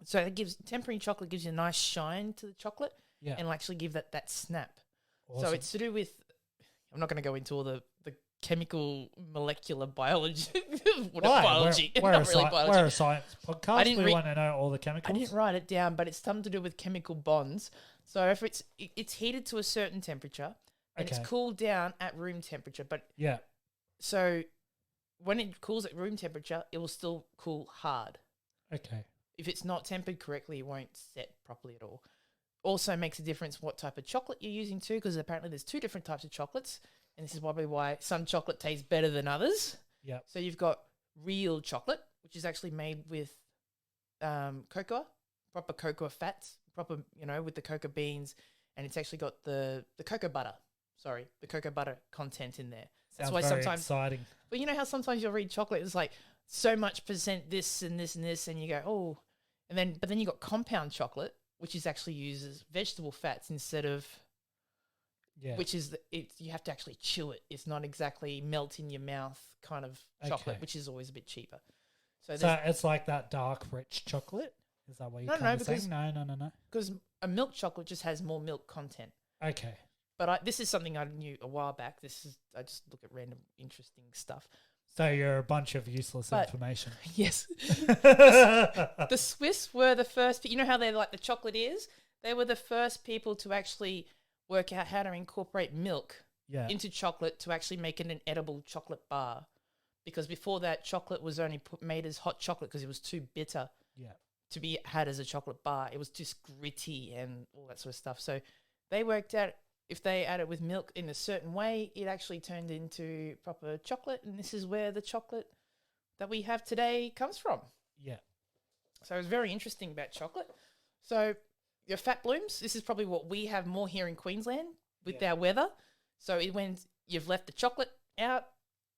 So it gives tempering chocolate gives you a nice shine to the chocolate, Yeah. and will actually give that snap. Awesome. So it's to do with. I'm not going to go into all the chemical molecular biology. Why? Biology? We're Not a really biology. we're a science podcast. I didn't We read- want to know all the I chemicals. didn't write it down, but it's something to do with chemical bonds. So if it's heated to a certain temperature and Okay. it's cooled down at room temperature, but Yeah. so when it cools at room temperature, it will still cool hard. Okay. If it's not tempered correctly, it won't set properly at all. Also makes a difference what type of chocolate you're using too, because apparently there's 2 different types of chocolates, and this is probably why some chocolate tastes better than others. Yep. So you've got real chocolate, which is actually made with cocoa, proper cocoa fats, proper, with the cocoa beans, and it's actually got the cocoa butter. Sorry, the cocoa butter content in there. That's Sounds why very sometimes. exciting. But you know how sometimes you'll read chocolate, it's like so much percent this and this and this, and you go, oh, but then you got compound chocolate, which is actually uses vegetable fats instead of, Yeah. which is you have to actually chew it. It's not exactly melt in your mouth kind of chocolate, Okay. which is always a bit cheaper. So So it's like that dark, rich chocolate. Is that what you're No, saying? because- No. because a milk chocolate just has more milk content. Okay. But this is something I knew a while back. I just look at random interesting stuff. So you're a bunch of useless But- information. Yes. The Swiss were the first. You know how they like the chocolate is? They were the first people to actually work out how to incorporate milk Yeah. into chocolate to actually make it an edible chocolate bar. Because before that, chocolate was only made as hot chocolate because it was too bitter Yeah. to be had as a chocolate bar. It was just gritty and all that sort of stuff. So they worked out if they add it with milk in a certain way, it actually turned into proper chocolate. And this is where the chocolate that we have today comes from. Yeah. So it was very interesting about chocolate. So your fat blooms, this is probably what we have more here in Queensland with Yeah. our weather. So when you've left the chocolate out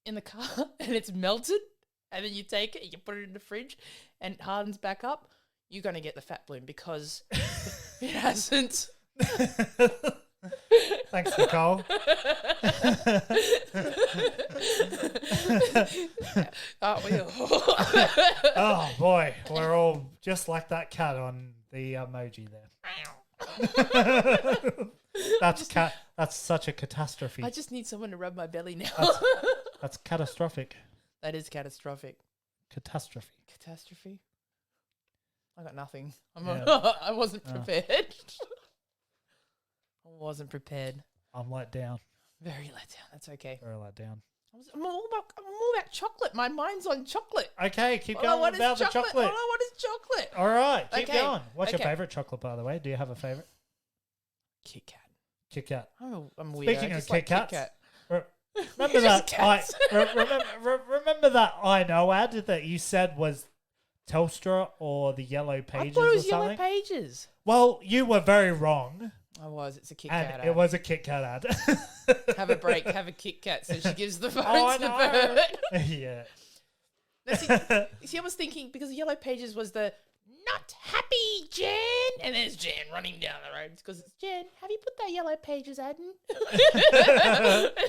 in the car and it's melted, and then you take it, you put it in the fridge and it hardens back up, you're going to get the fat bloom because it hasn't. Thanks, Nicole. Aren't we all? Oh boy, we're all just like that cat on the emoji there. That's such a catastrophe. I just need someone to rub my belly now. That's catastrophic. That is catastrophic. Catastrophe. Catastrophe. I got nothing. Yeah. I wasn't Oh. prepared. I wasn't prepared. I'm let down. Very let down. That's okay. Very let down. I'm all about chocolate. My mind's on chocolate. Okay, keep All I going want is about the chocolate. chocolate. All I want is chocolate. All right, keep Okay, going. What's your okay. favorite chocolate, by the way? Do you have a favorite? Kit Kat. Kit Kat. I'm weird. Speaking of Kit Kats, Remember It's that? just cats. Remember that I know ad that you said was Telstra or the Yellow I Pages thought it or was Yellow something? Pages. Well, you were very wrong, I was. It's a Kit and Kat. it was a Kit Kat ad. Have a break. Have a Kit Kat. So she gives the phone Oh, to the I know. bird. Yeah. See, I was thinking because Yellow Pages was the not happy Jen, and there's Jen running down the road because it's Jen. Have you put that Yellow Pages ad in?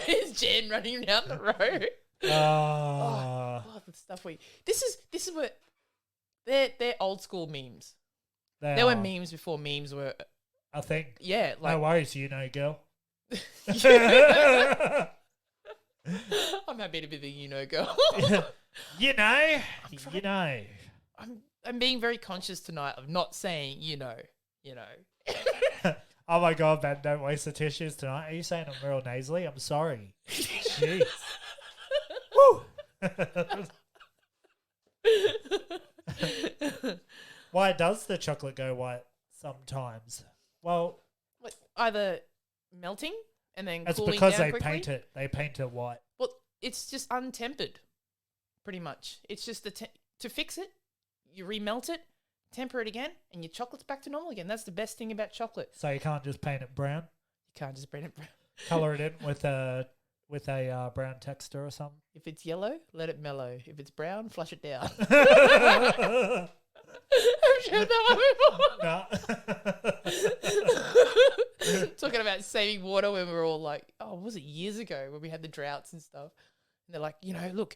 It's Jen running down the road. Oh, Oh, the stuff This is what they're old school memes. they There were are, memes before memes were. I think. Yeah, No like worries, you know, girl. I'm happy to be the girl. You know. You know. I'm being very conscious tonight of not saying you know. Oh my god, man, don't waste the tissues tonight. Are you saying I'm real nasally? I'm sorry. Jeez. Woo! Why does the chocolate go white sometimes? Well, Like, either melting and then it's cooling because down they quickly. paint it. They paint it white. Well, it's just untempered, pretty much. It's just to fix it, you remelt it, temper it again, and your chocolate's back to normal again. That's the best thing about chocolate. So you can't just paint it brown. You can't just bring it brown. Color it in with a brown texture or something. If it's yellow, let it mellow. If it's brown, flush it down. I've shared that one before. No. Talking about saving water when we were all like, oh, was it years ago when we had the droughts and stuff? And they're like, look,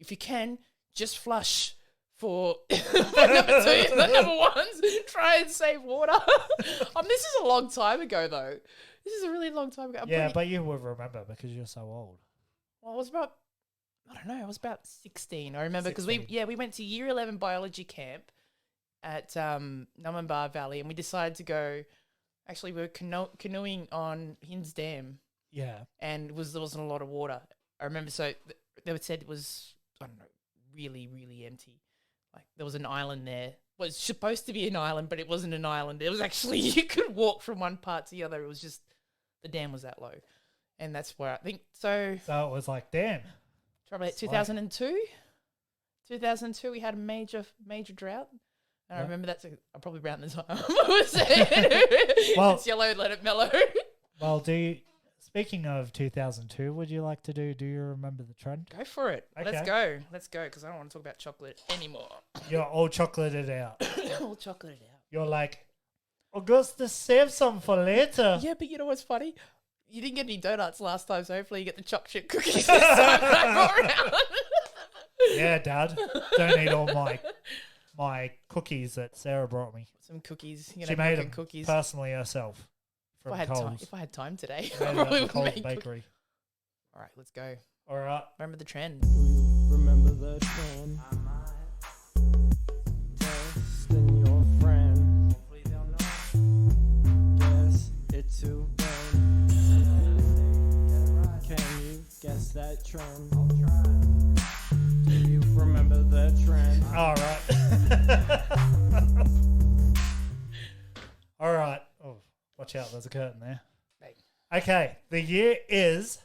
if you can, just flush for number twos. The number ones, try and save water. This is a long time ago, though. This is a really long time ago. But you would remember because you're so old. Well, I was about 16. I remember because we went to year 11 biology camp at Numbamba Valley, and we decided to go. Actually, we were canoeing on Hinds Dam. Yeah, and there wasn't a lot of water. I remember. So they said it was, I don't know, really, really empty. Like there was an island there. Well, it was supposed to be an island, but it wasn't an island. It was actually you could walk from one part to the other. It was just the dam was that low, and that's where I think so. So it was like, damn. Probably 2002. 2002, we had a major drought. And I remember I'm probably around the time I was saying. It's yellow, let it mellow. Well, speaking of 2002, would you like to do you remember the trend? Go for it. Okay. Let's go, because I don't want to talk about chocolate anymore. You're all chocolated out. All chocolated out. You're like, Augusta, save some for later. Yeah, but you know what's funny? You didn't get any donuts last time, so hopefully you get the choc chip cookies this time around. Yeah, Dad. Don't eat all my cookies that Sarah brought me. Some cookies. She made them cookies personally herself. If I had time today, I I probably would Coles make Bakery. All right, let's go. All right. Remember the trend. Do you remember the trend? Testing your friend. Hopefully they'll know. Guess it to win. Can you guess that trend? I'll try. Do you remember the trend? All right. All right. Oh, watch out. There's a curtain there. Hey. Okay. The year is...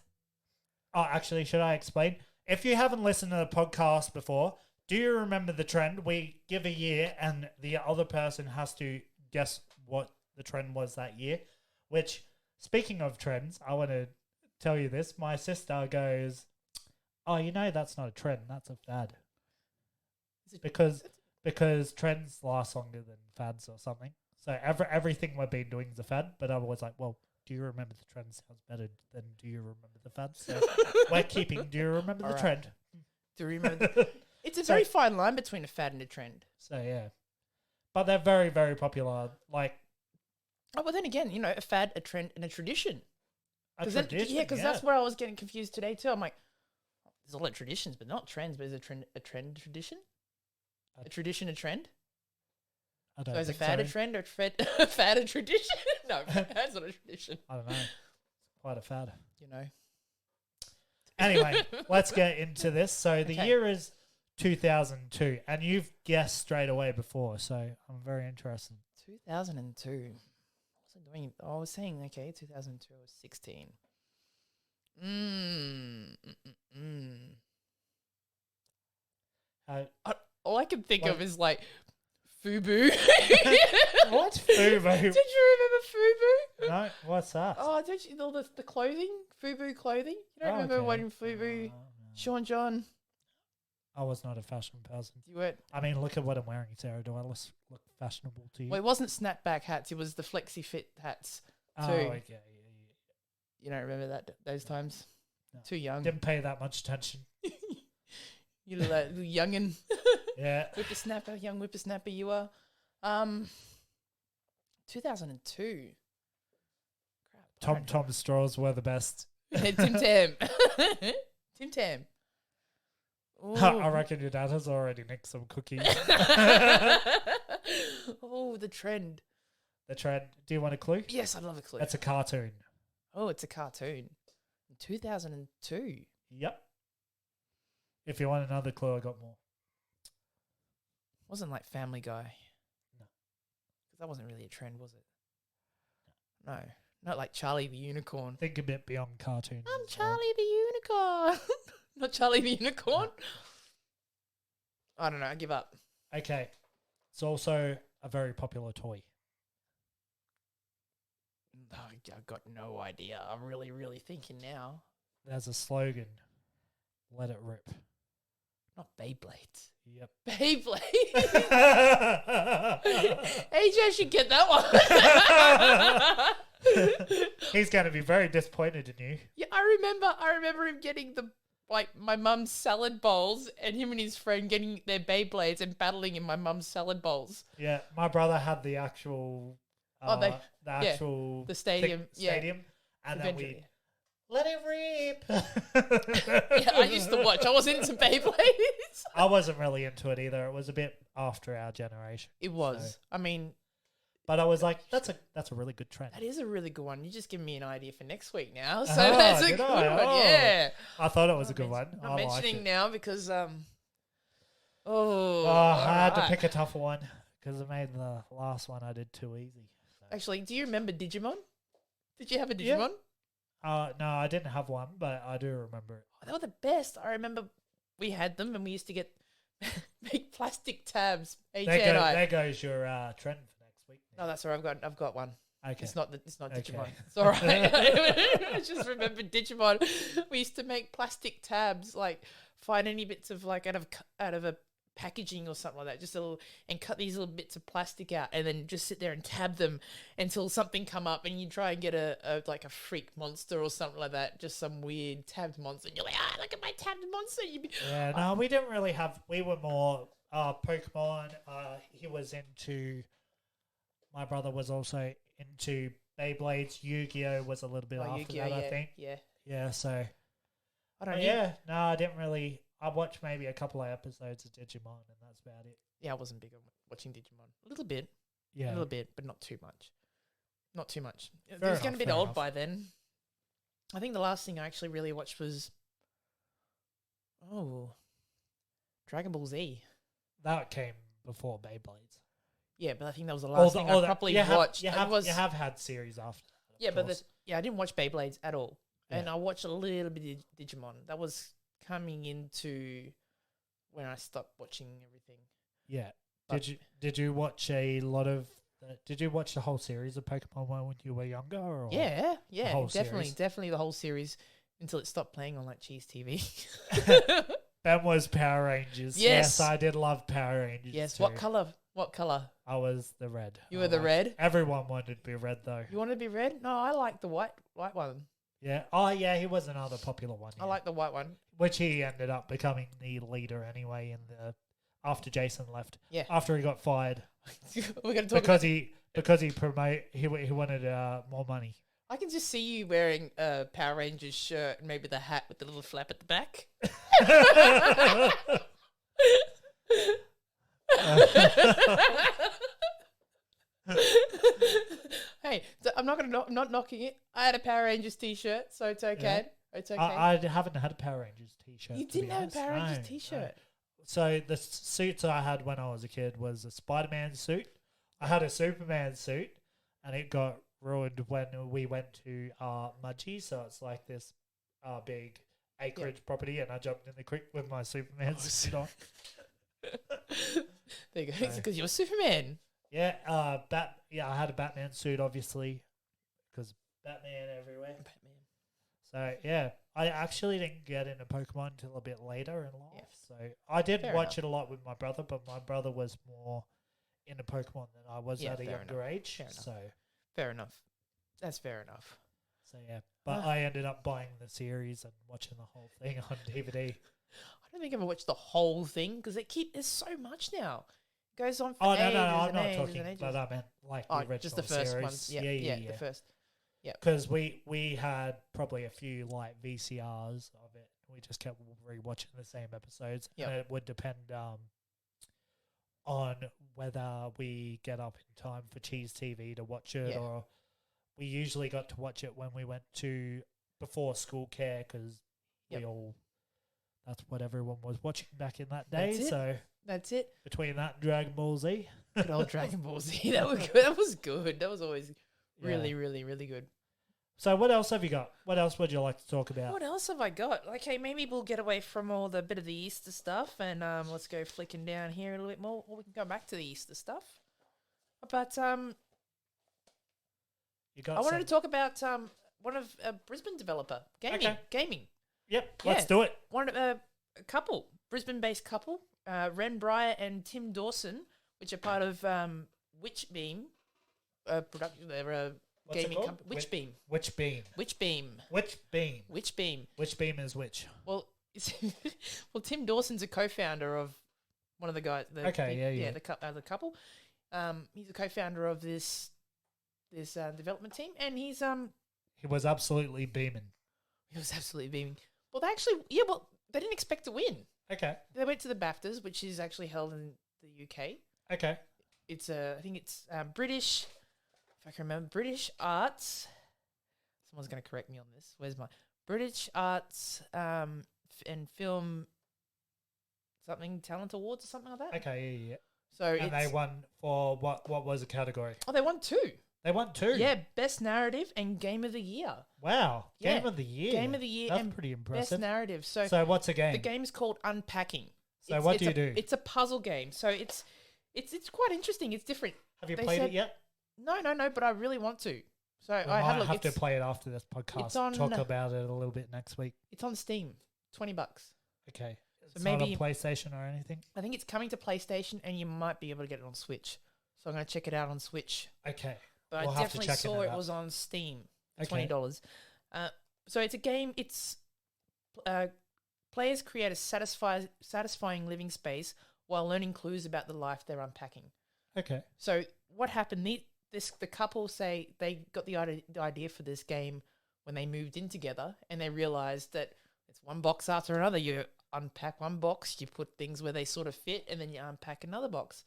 Oh, actually, should I explain? If you haven't listened to the podcast before, do you remember the trend? We give a year and the other person has to guess what the trend was that year. Which, speaking of trends, I want to tell you this. My sister goes, oh, you know, that's not a trend. That's a fad. Because trends last longer than fads or something. So everything we've been doing is a fad. But I was like, well, do you remember the trend sounds better than do you remember the fad? So we're keeping, do you remember the trend? Do you remember? It's a very fine line between a fad and a trend. So, yeah. But they're very, very popular. Like... Oh, well, then again, you know, a fad, a trend, and a tradition. A tradition, because that's where I was getting confused today too. I'm like, there's a lot of traditions, but not trends. But is a trend tradition? A tradition a trend? I don't So is a think fad so. a trend or a fad a tradition? No, fad's not a tradition. I don't know. It's quite a fad. You know. Anyway, let's get into this. So the Okay. year is 2002, and you've guessed straight away before, so I'm very interested. 2002. What was I doing? I was saying, okay, 2002, I was 16. All I can think of is like FUBU. What? FUBU? Did you remember FUBU? No, what's that? Oh, don't you know the clothing? FUBU clothing? You don't remember okay. when FUBU, No. Sean John? I was not a fashion person. You weren't. I mean, look at what I'm wearing, Sarah. Do I look fashionable to you? Well, it wasn't snapback hats. It was the flexi fit hats. oh, too. okay. Yeah. You don't remember those times? No. Too young. Didn't pay that much attention. You little youngin. Yeah. Whippersnapper, young whippersnapper you are. 2002. Crap. Tom straws were the best. Tim Tam. Tim Tam. I reckon your dad has already nicked some cookies. Oh, the trend. The trend. Do you want a clue? Yes, I'd love a clue. That's a cartoon. Oh, it's a cartoon. 2002. Yep. If you want another clue, I got more. Wasn't like Family Guy. No. Because that wasn't really a trend, was it? No. Not like Charlie the Unicorn. Think a bit beyond cartoons. I'm as well. Charlie the Unicorn. Not Charlie the Unicorn. I don't know. I give up. Okay. It's also a very popular toy. Oh, I've got no idea. I'm really, really thinking now. There's a slogan. Let it rip. Not Beyblades. Yep. Beyblade. AJ should get that one. He's going to be very disappointed in you. Yeah, I remember him getting the like my mum's salad bowls and him and his friend getting their Beyblades and battling in my mum's salad bowls. Yeah, my brother had the actual, the actual the stadium, stadium, and then we let it rip. Yeah, I used to watch. I was into Beyblades. I wasn't really into it either. It was a bit after our generation. It was. So. I mean, but I was like, that's a really good trend. that is a really good one. You just give me an idea for next week now. So Oh, that's a did good I? one. Oh. Yeah. I thought it was a good one. I'm I liked mentioning it. now because I had to alright. pick a tougher one because it made the last one I did too easy. So. Actually, do you remember Digimon? Did you have a Yeah. Digimon? No, I didn't have one, but I do remember it. Oh, they were the best. I remember we had them and we used to get make plastic tabs. AJ and I. There goes your trend for next week. No, that's all right. I've got one. Okay. It's not Okay. Digimon. It's all right. I just remember Digimon. We used to make plastic tabs, like find any bits of like out of a packaging or something like that, just a little, and cut these little bits of plastic out, and then just sit there and tab them until something come up, and you try and get a like a freak monster or something like that, just some weird tabbed monster. And you're like, look at my tabbed monster. Yeah, no, we didn't really have. We were more Pokemon. He was into. My brother was also into Beyblades. Yu-Gi-Oh was a little bit after that, I think. Yeah. Yeah, so. I don't know. Yeah, no, I didn't really. I watched maybe a couple of episodes of Digimon, and that's about it. Yeah, I wasn't big on watching Digimon. A little bit. Yeah, A little bit, but not too much. Not too much. It Fair was getting a enough, bit fair old enough. by then. I think the last thing I actually really watched was Dragon Ball Z. that came before Beyblades. Yeah, but I think that was the last thing I properly watched. You have had series after that. Yeah, of but course. I didn't watch Beyblades at all, and Yeah. I watched a little bit of Digimon. That was coming into when I stopped watching everything. Yeah. But- Did you watch a lot of? Did you watch the whole series of Pokemon when you were younger? Or? Yeah, whole definitely, series? definitely the whole series until it stopped playing on like Cheese TV. Ben was Power Rangers. Yes. I did love Power Rangers. Yes. too. What color? What color? I was the red. You were the red? Everyone wanted to be red though. You want to be red? No, I like the white one. Yeah. Oh yeah, he was another popular one. I yeah. like the white one. Which he ended up becoming the leader anyway in the after Jason left. Yeah. After he got fired We're gonna talk because he wanted more money. I can just see you wearing a Power Rangers shirt and maybe the hat with the little flap at the back. Hey, so I'm not knocking it. I had a Power Rangers t-shirt, so it's okay. It's okay. I haven't had a Power Rangers t-shirt. You to be didn't have a honest. Power Rangers No, t-shirt. no. So the suits I had when I was a kid was a Spider-Man suit. I had a Superman suit, and it got ruined when we went to Mudgee. So it's like this big acreage property, and I jumped in the creek with my Superman suit on. There you go. It's because you're Superman. Yeah, I had a Batman suit, obviously, because Batman everywhere. Batman. So yeah, I actually didn't get into Pokemon until a bit later in life. Yeah. So I did Fair watch enough. it a lot with my brother, but my brother was more into Pokemon than I was Yeah, at a fair younger age. Fair enough. So Fair enough. That's fair enough. yeah, but I ended up buying the series and watching the whole thing on DVD. I don't think I've ever watched the whole thing because there's so much now. It goes on for Oh ages no, I'm and not ages talking, and ages. but I meant like the original just the first series. ones. Yeah, the first. Because we had probably a few like VCRs of it. We just kept rewatching the same episodes, Yep. and it would depend on whether we get up in time for Cheese TV to watch it, Yeah. or we usually got to watch it when we went to before school care because Yep. that's what everyone was watching back in that day. That's it. So That's it. between that and Dragon Ball Z, Good old Dragon Ball Z. That was good. That was good. That was always really, Yeah. really, really good. So what else have you got? What else would you like to talk about? What else have I got? Okay, maybe we'll get away from all the bit of the Easter stuff and let's go flicking down here a little bit more, or we can go back to the Easter stuff. But You got I wanted some- to talk about one of a Brisbane developer gaming. Yep, Yeah. let's do it. One of a couple, Brisbane-based couple, Ren Breyer and Tim Dawson, which are part of Witchbeam production. They're a What's it gaming called? company. Witchbeam. Which beam? Witchbeam. Which beam? Witchbeam. Which beam is which? Well, well, Tim Dawson's a co-founder of one of the guys. Yeah. The couple. He's a co-founder of this development team, and he was absolutely beaming. He was absolutely beaming. Well, they didn't expect to win. Okay. They went to the BAFTAs, which is actually held in the UK. Okay. It's I think it's British, if I can remember, British Arts. Someone's going to correct me on this. Where's my British Arts and Film something Talent Awards or something like that? Okay, yeah. So and they won for what was the category? Oh, they won 2. They won 2? Yeah, Best Narrative and Game of the Year. Wow. Yeah. Game of the Year. Game of the Year. That's and pretty impressive. Best Narrative. So what's a game? The game's called Unpacking. So what do you do? It's a puzzle game. So it's quite interesting. It's different. Have you played it yet? No, but I really want to. So We I might have to play it after this podcast. It's on, Talk about it a little bit next week. It's on Steam. $20. Okay. So It's maybe not on PlayStation or anything? I think it's coming to PlayStation, and you might be able to get it on Switch. So I'm going to check it out on Switch. Okay. But We'll I have to definitely check saw it it out. was on Steam for Okay. $20. So it's a game. It's players create a satisfying living space while learning clues about the life they're unpacking. Okay. So what happened? The couple say they got the idea for this game when they moved in together, and they realized that it's one box after another. You unpack one box, you put things where they sort of fit, and then you unpack another box.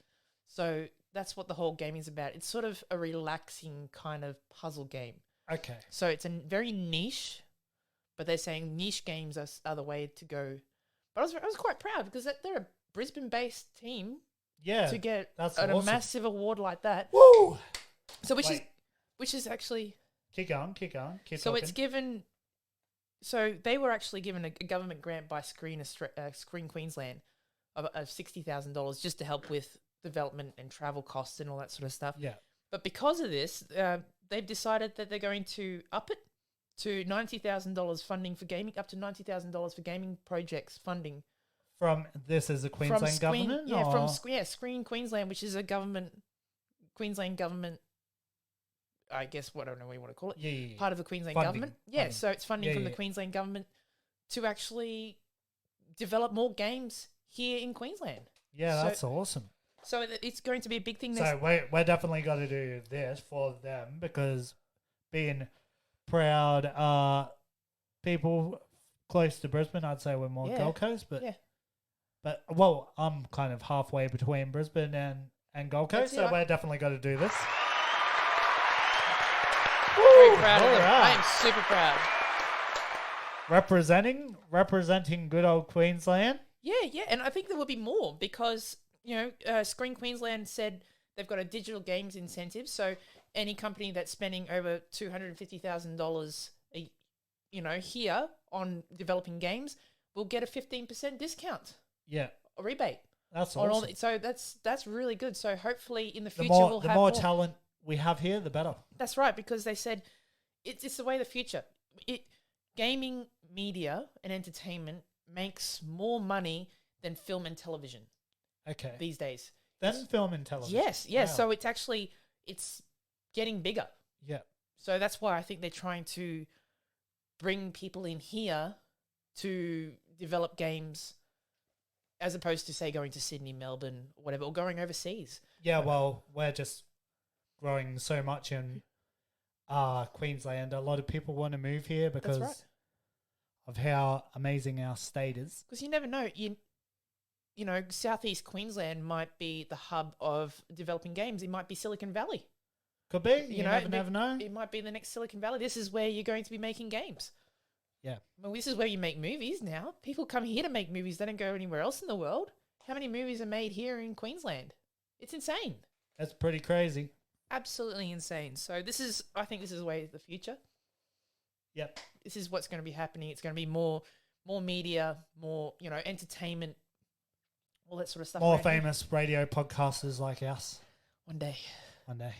So that's what the whole game is about. It's sort of a relaxing kind of puzzle game. Okay. So it's a very niche, but they're saying niche games are the way to go. But I was quite proud because they're a Brisbane-based team Yeah. to get that's a awesome. massive award like that. Woo! So which Wait. is actually Keep going. Keep so talking. it's given. So they were actually given a government grant by Screen Queensland of $60,000 just to help with development and travel costs and all that sort of stuff. Yeah. But because of this, they've decided that they're going to up it to $90,000 funding for gaming, up to $90,000 for gaming projects funding. From this is the Queensland government? Yeah, or? Screen Queensland, which is a Queensland government, I guess, I don't know what you want to call it. Yeah. Part of the Queensland Funding. government. Yeah, Funding. so it's funding Yeah, from the yeah. Queensland government to actually develop more games here in Queensland. Yeah, So- that's awesome. So it's going to be a big thing. So we're definitely got to do this for them because being proud people close to Brisbane, I'd say we're more Yeah. Gold Coast, but Yeah. but well, I'm kind of halfway between Brisbane and Gold Coast, That's it. so we're definitely got to do this. very proud of All them. right. I am super proud. Representing good old Queensland. Yeah, and I think there will be more because Screen Queensland said they've got a digital games incentive. So any company that's spending over $250,000, here on developing games will get a 15% discount, Yeah, a rebate. that's On awesome. so that's really good. So hopefully in the The future more we'll the have more more. talent we have here, the better. That's right, because they said it's the way of the future. Gaming media and entertainment makes more money than film and television Okay. these days. Then film and television. Yes. Wow. So it's getting bigger. Yeah. So that's why I think they're trying to bring people in here to develop games as opposed to, say, going to Sydney, Melbourne, whatever, or going overseas. Yeah, well, we're just growing so much in Queensland. A lot of people want to move here because That's right. of how amazing our state is. Because you never know. Southeast Queensland might be the hub of developing games. It might be Silicon Valley. Could be. You never know. It might be the next Silicon Valley. This is where you're going to be making games. Yeah. Well, this is where you make movies now. People come here to make movies. They don't go anywhere else in the world. How many movies are made here in Queensland? It's insane. That's pretty crazy. Absolutely insane. So I think this is the way of the future. Yep. This is what's going to be happening. It's going to be more media, more, entertainment, all that sort of stuff. More around here. famous radio podcasters like us. One day. One day.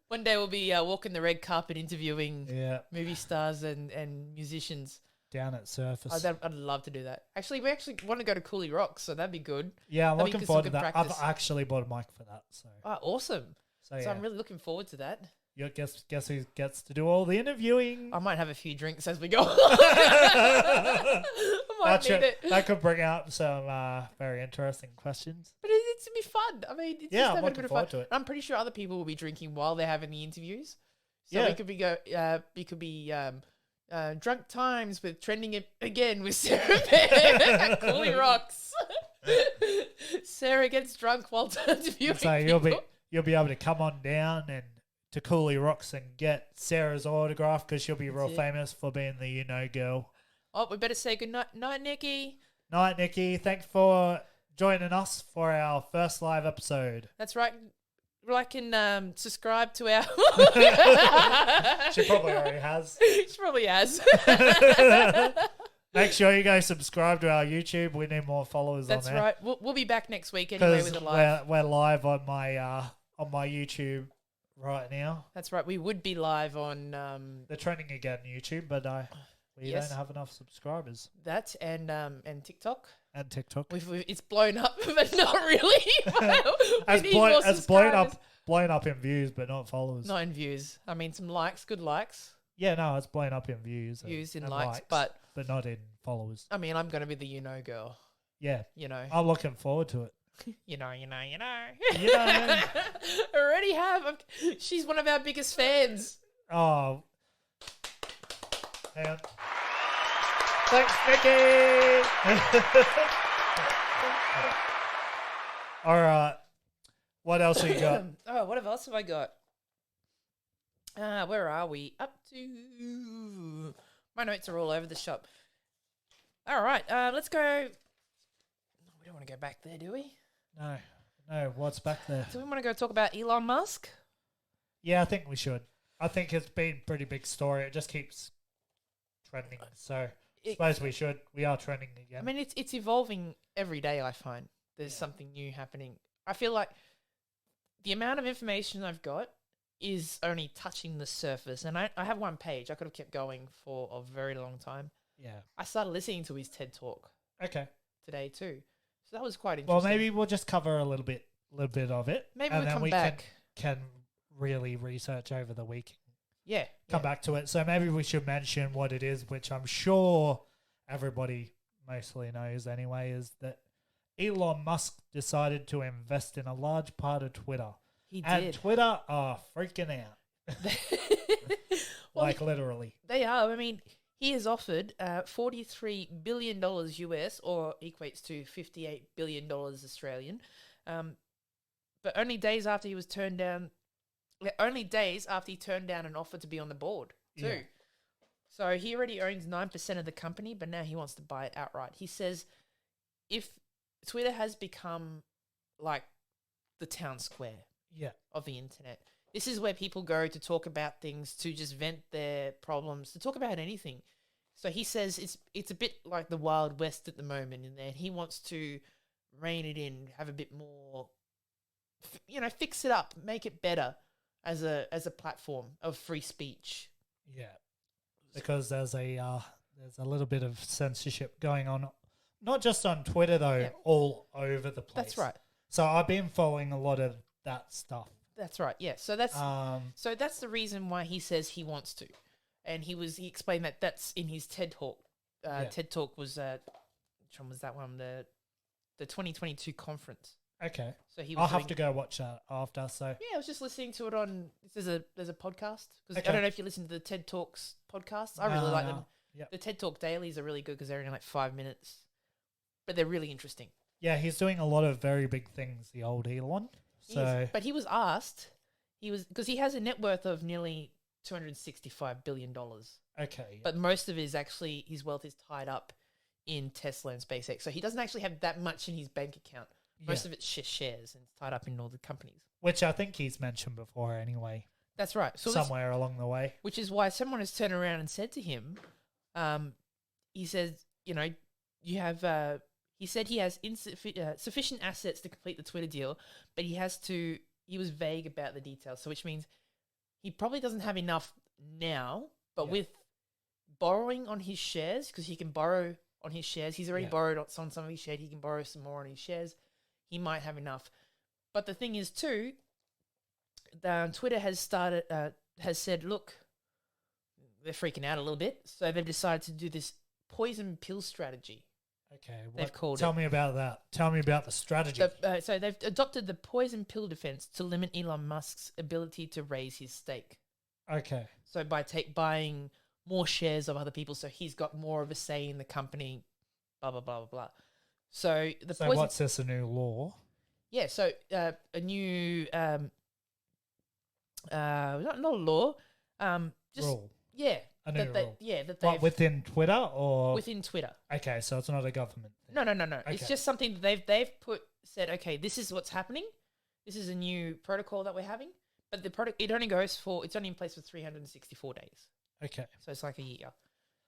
One day we'll be walking the red carpet interviewing Yeah. movie stars and musicians. Down at Surface. I'd love to do that. Actually, we actually want to go to Cooley Rocks, so that'd be good. Yeah, I'm that'd be looking some forward to good that. practice. I've actually bought a mic for that. So, Oh, awesome. so So yeah. I'm really looking forward to that. you guess who gets to do all the interviewing? I might have a few drinks as we go. I might need it. That could bring out some very interesting questions. But it's to be fun. I mean, it's Yeah, just I'm having a looking bit of forward fun. to it. I'm pretty sure other people will be drinking while they're having the interviews. So Yeah. it could be drunk times with trending it again with Sarah Bear. Cooley rocks. Sarah gets drunk while interviewing. So people. you'll be able to come on down and to Cooley Rocks and get Sarah's autograph because she'll be real it. famous for being the girl. Oh, we better say good night, Nikki. Night, Nikki. Thanks for joining us for our first live episode. That's right. Like and subscribe to our. She probably already has. She probably has. Make sure you go subscribe to our YouTube. We need more followers That's on there. right. We'll be back next week anyway with a live. We're live on my YouTube right now. That's right. We would be live on They're trending again on YouTube, but we Yes. don't have enough subscribers. that and TikTok. And TikTok. It's blown up, but not really. It's We need more subscribers. blown up in views, but not followers. Not in views. I mean, some likes, good likes, Yeah, no, it's blown up in views. views and and likes, but not in followers. I mean, I'm going to be the girl. Yeah, I'm looking forward to it. you know. Yeah. Already have. She's one of our biggest fans. Oh, hang on. Thanks, Mickey. All right. What else have you got? Oh, what else have I got? Where are we? Up to... My notes are all over the shop. All right, let's go... We don't want to go back there, do we? No. What's back there? Do we want to go talk about Elon Musk? Yeah, I think we should. I think it's been a pretty big story. It just keeps trending. So I suppose we should. We are trending again. I mean, it's evolving every day, I find. There's something new happening. I feel like the amount of information I've got is only touching the surface. And I have one page. I could have kept going for a very long time. Yeah. I started listening to his TED Talk Okay. today too. So that was quite Well, interesting. maybe we'll just cover a little bit of it. Maybe and we then come we back. can really research over the week. Yeah. Come back to it. So maybe we should mention what it is, which I'm sure everybody mostly knows anyway, is that Elon Musk decided to invest in a large part of Twitter. He And did. Twitter are freaking out. Well, Like literally. they are. I mean, he has offered $43 billion US, or equates to $58 billion Australian. But only days after he turned down an offer to be on the board too. Yeah. So he already owns 9% of the company, but now he wants to buy it outright. He says if Twitter has become like the town square Yeah. of the internet. This is where people go to talk about things, to just vent their problems, to talk about anything. So he says it's a bit like the Wild West at the moment in there. He wants to rein it in, have a bit more, fix it up, make it better as a platform of free speech. Yeah. Because there's a little bit of censorship going on, not just on Twitter though, Yeah. all over the place. That's right. So I've been following a lot of that stuff. That's right. Yeah. So that's the reason why he says he wants to, and he explained that that's in his TED Talk. TED Talk was which one was that one? The 2022 conference. Okay. So he I'll was have to go watch that after. So Yeah, I was just listening to it on. There's a podcast because Okay. I don't know if you listen to the TED Talks podcasts. I really like them. Yep. The TED Talk dailies are really good because they're only like 5 minutes, but they're really interesting. Yeah, he's doing a lot of very big things, the old Elon. So But he was asked, because he has a net worth of nearly $265 billion, okay. but most of his wealth is tied up in Tesla and SpaceX. So he doesn't actually have that much in his bank account. Most of it's just shares and it's tied up in all the companies. Which I think he's mentioned before anyway, That's right. So somewhere along the way. which is why someone has turned around and said to him, he says, you have, he said he has sufficient assets to complete the Twitter deal, but he was vague about the details. So which means he probably doesn't have enough now, but with borrowing on his shares, because he can borrow on his shares, he's already borrowed on some of his shares, he can borrow some more on his shares, he might have enough. But the thing is too, Twitter has started, has said, look, they're freaking out a little bit, so they've decided to do this poison pill strategy. Okay, They've called tell it. me about that. Tell me about the strategy. So they've adopted the poison pill defense to limit Elon Musk's ability to raise his stake. Okay. So by buying more shares of other people, so he's got more of a say in the company, blah, blah, blah, blah, blah. So What's this, a new law? Yeah, so a new, not a law, just, Rule. yeah. A new rule. Yeah, that What, they've, within Twitter or? within Twitter. Okay, so it's not a government thing. No. It's Okay. just something that they've said, okay, this is what's happening. This is a new protocol that we're having. But the product, it's only in place for 364 days. Okay. So it's like a year.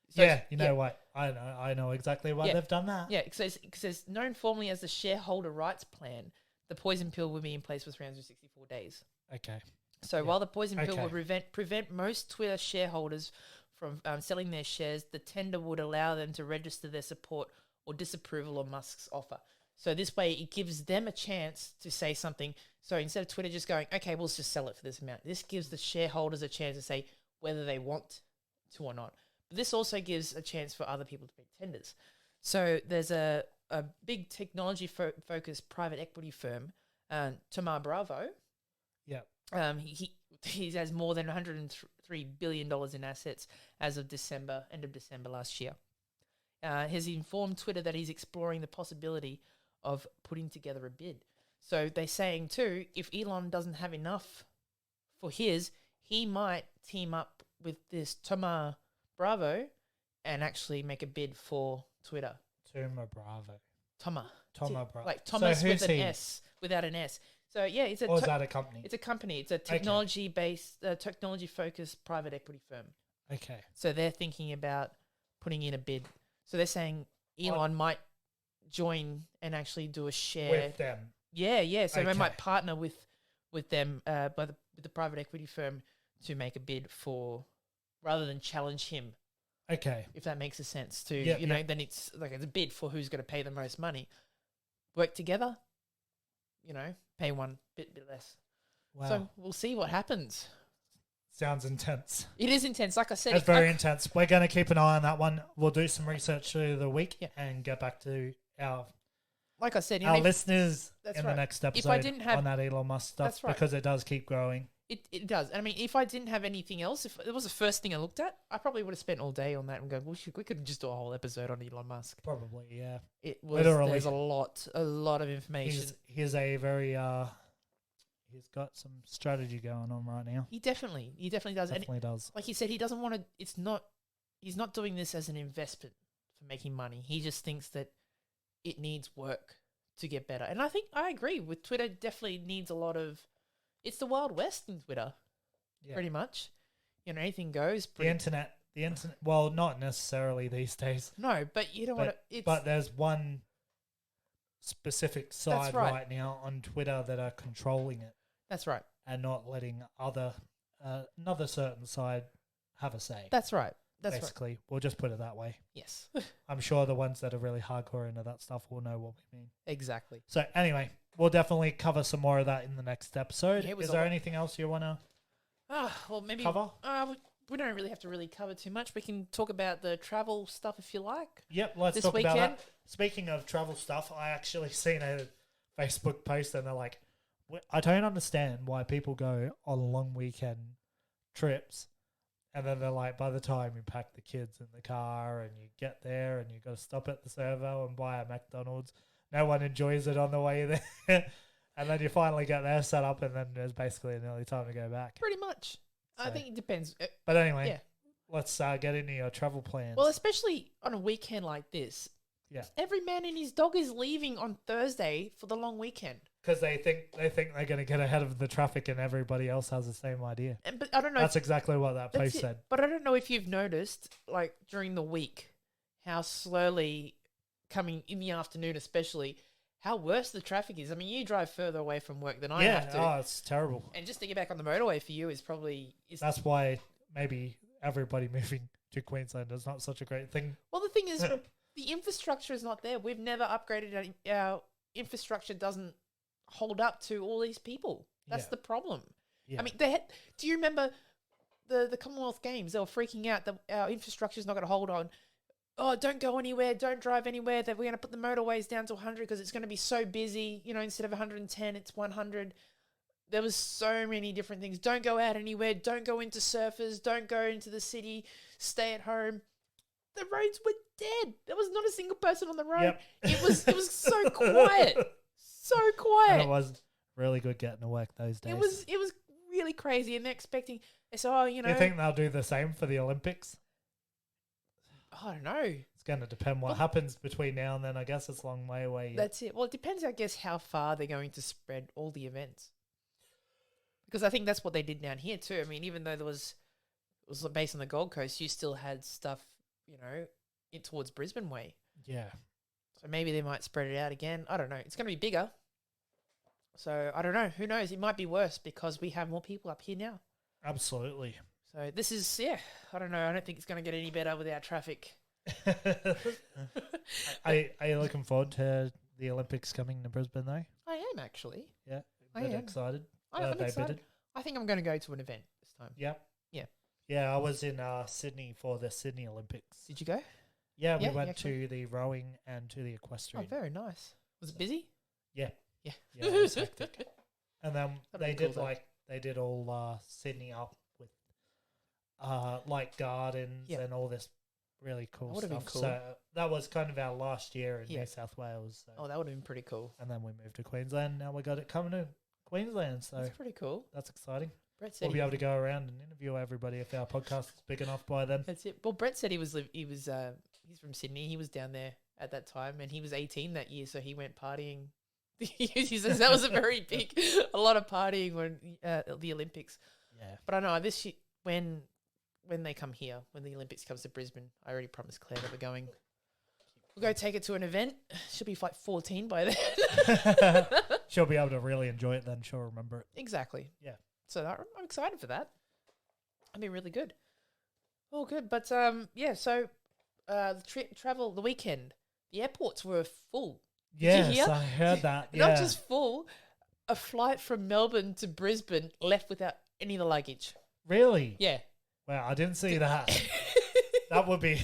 So Yeah, you know what? I know exactly why Yeah. they've done that. Yeah, it says known formally as the shareholder rights plan, the poison pill will be in place for 364 days. Okay. So Yeah. while the poison pill will Okay. prevent most Twitter shareholders from selling their shares, the tender would allow them to register their support or disapproval of Musk's offer. So this way, it gives them a chance to say something. So instead of Twitter just going, okay, we'll just sell it for this amount, this gives the shareholders a chance to say whether they want to or not. But this also gives a chance for other people to make tenders. So there's a big technology-focused private equity firm, Thoma Bravo. Yeah. He has more than $103 billion in assets as of end of December last year. Has informed Twitter that he's exploring the possibility of putting together a bid. So they're saying too, if Elon doesn't have enough for his, he might team up with this Thoma Bravo and actually make a bid for Twitter. Thoma Bravo. Thoma Bravo. Like Thomas So with who's an he? S, without an S. So yeah, it's Or is that a company? it's a company. It's a technology-based, technology-focused private equity firm. Okay. So they're thinking about putting in a bid. So they're saying Elon might join and actually do a share. With them. Yeah. So they Okay. might partner with them, with the private equity firm to make a bid for, rather than challenge him. Okay. If that makes a sense to Yeah, yeah. then it's like it's a bid for who's going to pay the most money. Work together, pay one bit less. Wow. So we'll see what happens. Sounds intense. It is intense. Like I said, It's very intense. We're going to keep an eye on that one. We'll do some research through the week Yeah. and get back to our like I said, listeners That's in right. the next If episode I didn't have- on that Elon Musk stuff That's right. because it does keep growing. It does. I mean, if I didn't have anything else, if it was the first thing I looked at, I probably would have spent all day on that and go, we could just do a whole episode on Elon Musk. Probably, yeah. It was Literally. There's a lot of information. He's a very he's got some strategy going on right now. He definitely does. And Definitely does. like he said, he doesn't want to. He's not doing this as an investment for making money. He just thinks that it needs work to get better. And I think I agree with Twitter. Definitely needs a lot of. It's the Wild West in Twitter, Yeah. pretty much. Anything goes. The internet. Well, not necessarily these days. No, but you don't want to. But there's one specific side right. right now on Twitter that are controlling it That's right. and not letting another certain side have a say. That's right. That's right. basically. We'll just put it that way. Yes. I'm sure the ones that are really hardcore into that stuff will know what we mean. Exactly. So anyway, we'll definitely cover some more of that in the next episode. Yeah, it was Is a there lot. anything else you want to Well, maybe cover? we don't really have to really cover too much. We can talk about the travel stuff if you like. Yep, let's This talk about weekend? that. Speaking of travel stuff, I actually seen a Facebook post and they're like, I don't understand why people go on long weekend trips and then they're like, by the time you pack the kids in the car and you get there and you got to stop at the servo and buy a McDonald's, no one enjoys it on the way there. And then you finally get there, set up, and then there's basically nearly time to go back. Pretty much. I So- think it depends. But anyway, Yeah. let's get into your travel plans. Well, especially on a weekend like this. Yeah. Every man and his dog is leaving on Thursday for the long weekend. Because they think they're going to get ahead of the traffic and everybody else has the same idea. But I don't know. That's exactly what that That's post it. said. But I don't know if you've noticed, like during the week, how slowly coming in the afternoon, especially, how worse the traffic is. I mean, you drive further away from work than I Yeah, have to, oh, it's terrible. and just to get back on the motorway for you is probably That's why maybe everybody moving to Queensland is not such a great thing. Well, the thing is, the infrastructure is not there. We've never upgraded our infrastructure. Doesn't hold up to all these people. That's Yeah. the problem. Yeah. I mean, do you remember the Commonwealth Games. They were freaking out that our infrastructure is not going to hold on. Oh, don't go anywhere. Don't drive anywhere. That we're going to put the motorways down to 100 because it's going to be so busy. You know, instead of 110, it's 100. There was so many different things. Don't go out anywhere. Don't go into surfers. Don't go into the city. Stay at home. The roads were dead. There was not a single person on the road. Yep. It was so quiet. So And quiet. it was really good getting to work those days. It was really crazy, and they're expecting. So, oh, you know, Do you think they'll do the same for the Olympics? I don't know. It's going to depend what happens between now and then. I guess it's a long way away yet. That's it. Well, it depends, I guess, how far they're going to spread all the events. Because I think that's what they did down here too. I mean, even though it was based on the Gold Coast, you still had stuff, you know, towards Brisbane way. Yeah. So maybe they might spread it out again. I don't know. It's going to be bigger. So I don't know. Who knows? It might be worse because we have more people up here now. Absolutely. So this is, yeah, I don't know. I don't think it's going to get any better without traffic. Are you looking forward to the Olympics coming to Brisbane though? I am actually. Yeah. I Bit am. excited. I'm They excited. bidded? I think I'm going to go to an event this time. Yeah. Yeah. Yeah, I was in Sydney for the Sydney Olympics. Did you go? Yeah, we Yeah, you went actually- to the rowing and to the Oh, equestrian. very nice. Was it busy? Yeah. Yeah. Yeah, it was hectic. And then That'd they be cool, did though. they did all Sydney up with like gardens Yeah. and all this really cool would've been stuff. cool. So that was kind of our last year in Yeah. New South Wales. So. Oh, that would have been pretty cool. And then we moved to Queensland. Now we got it coming to Queensland, so That's pretty cool. that's exciting. Brett said We'll be able to go around and interview everybody if our podcast is big enough by then. that's it. Well, Brett said he's from Sydney. He was down there at that time, and he was 18 that year, so he went partying. He says that was a lot of partying when the Olympics. Yeah. But I know this year, when they come here, when the Olympics comes to Brisbane, I already promised Claire that we're going. We'll go take it to an event. She'll be like 14 by then. She'll be able to really enjoy it then. She'll remember it. Exactly. Yeah. So I'm excited for that. That'd be really good. Oh, good. But yeah. So the weekend, the airports were full. Did you Yes, hear? I heard that. Yeah. Not just full. A flight from Melbourne to Brisbane left without any of the luggage. Really? Yeah. Wow, I didn't see that. That would be...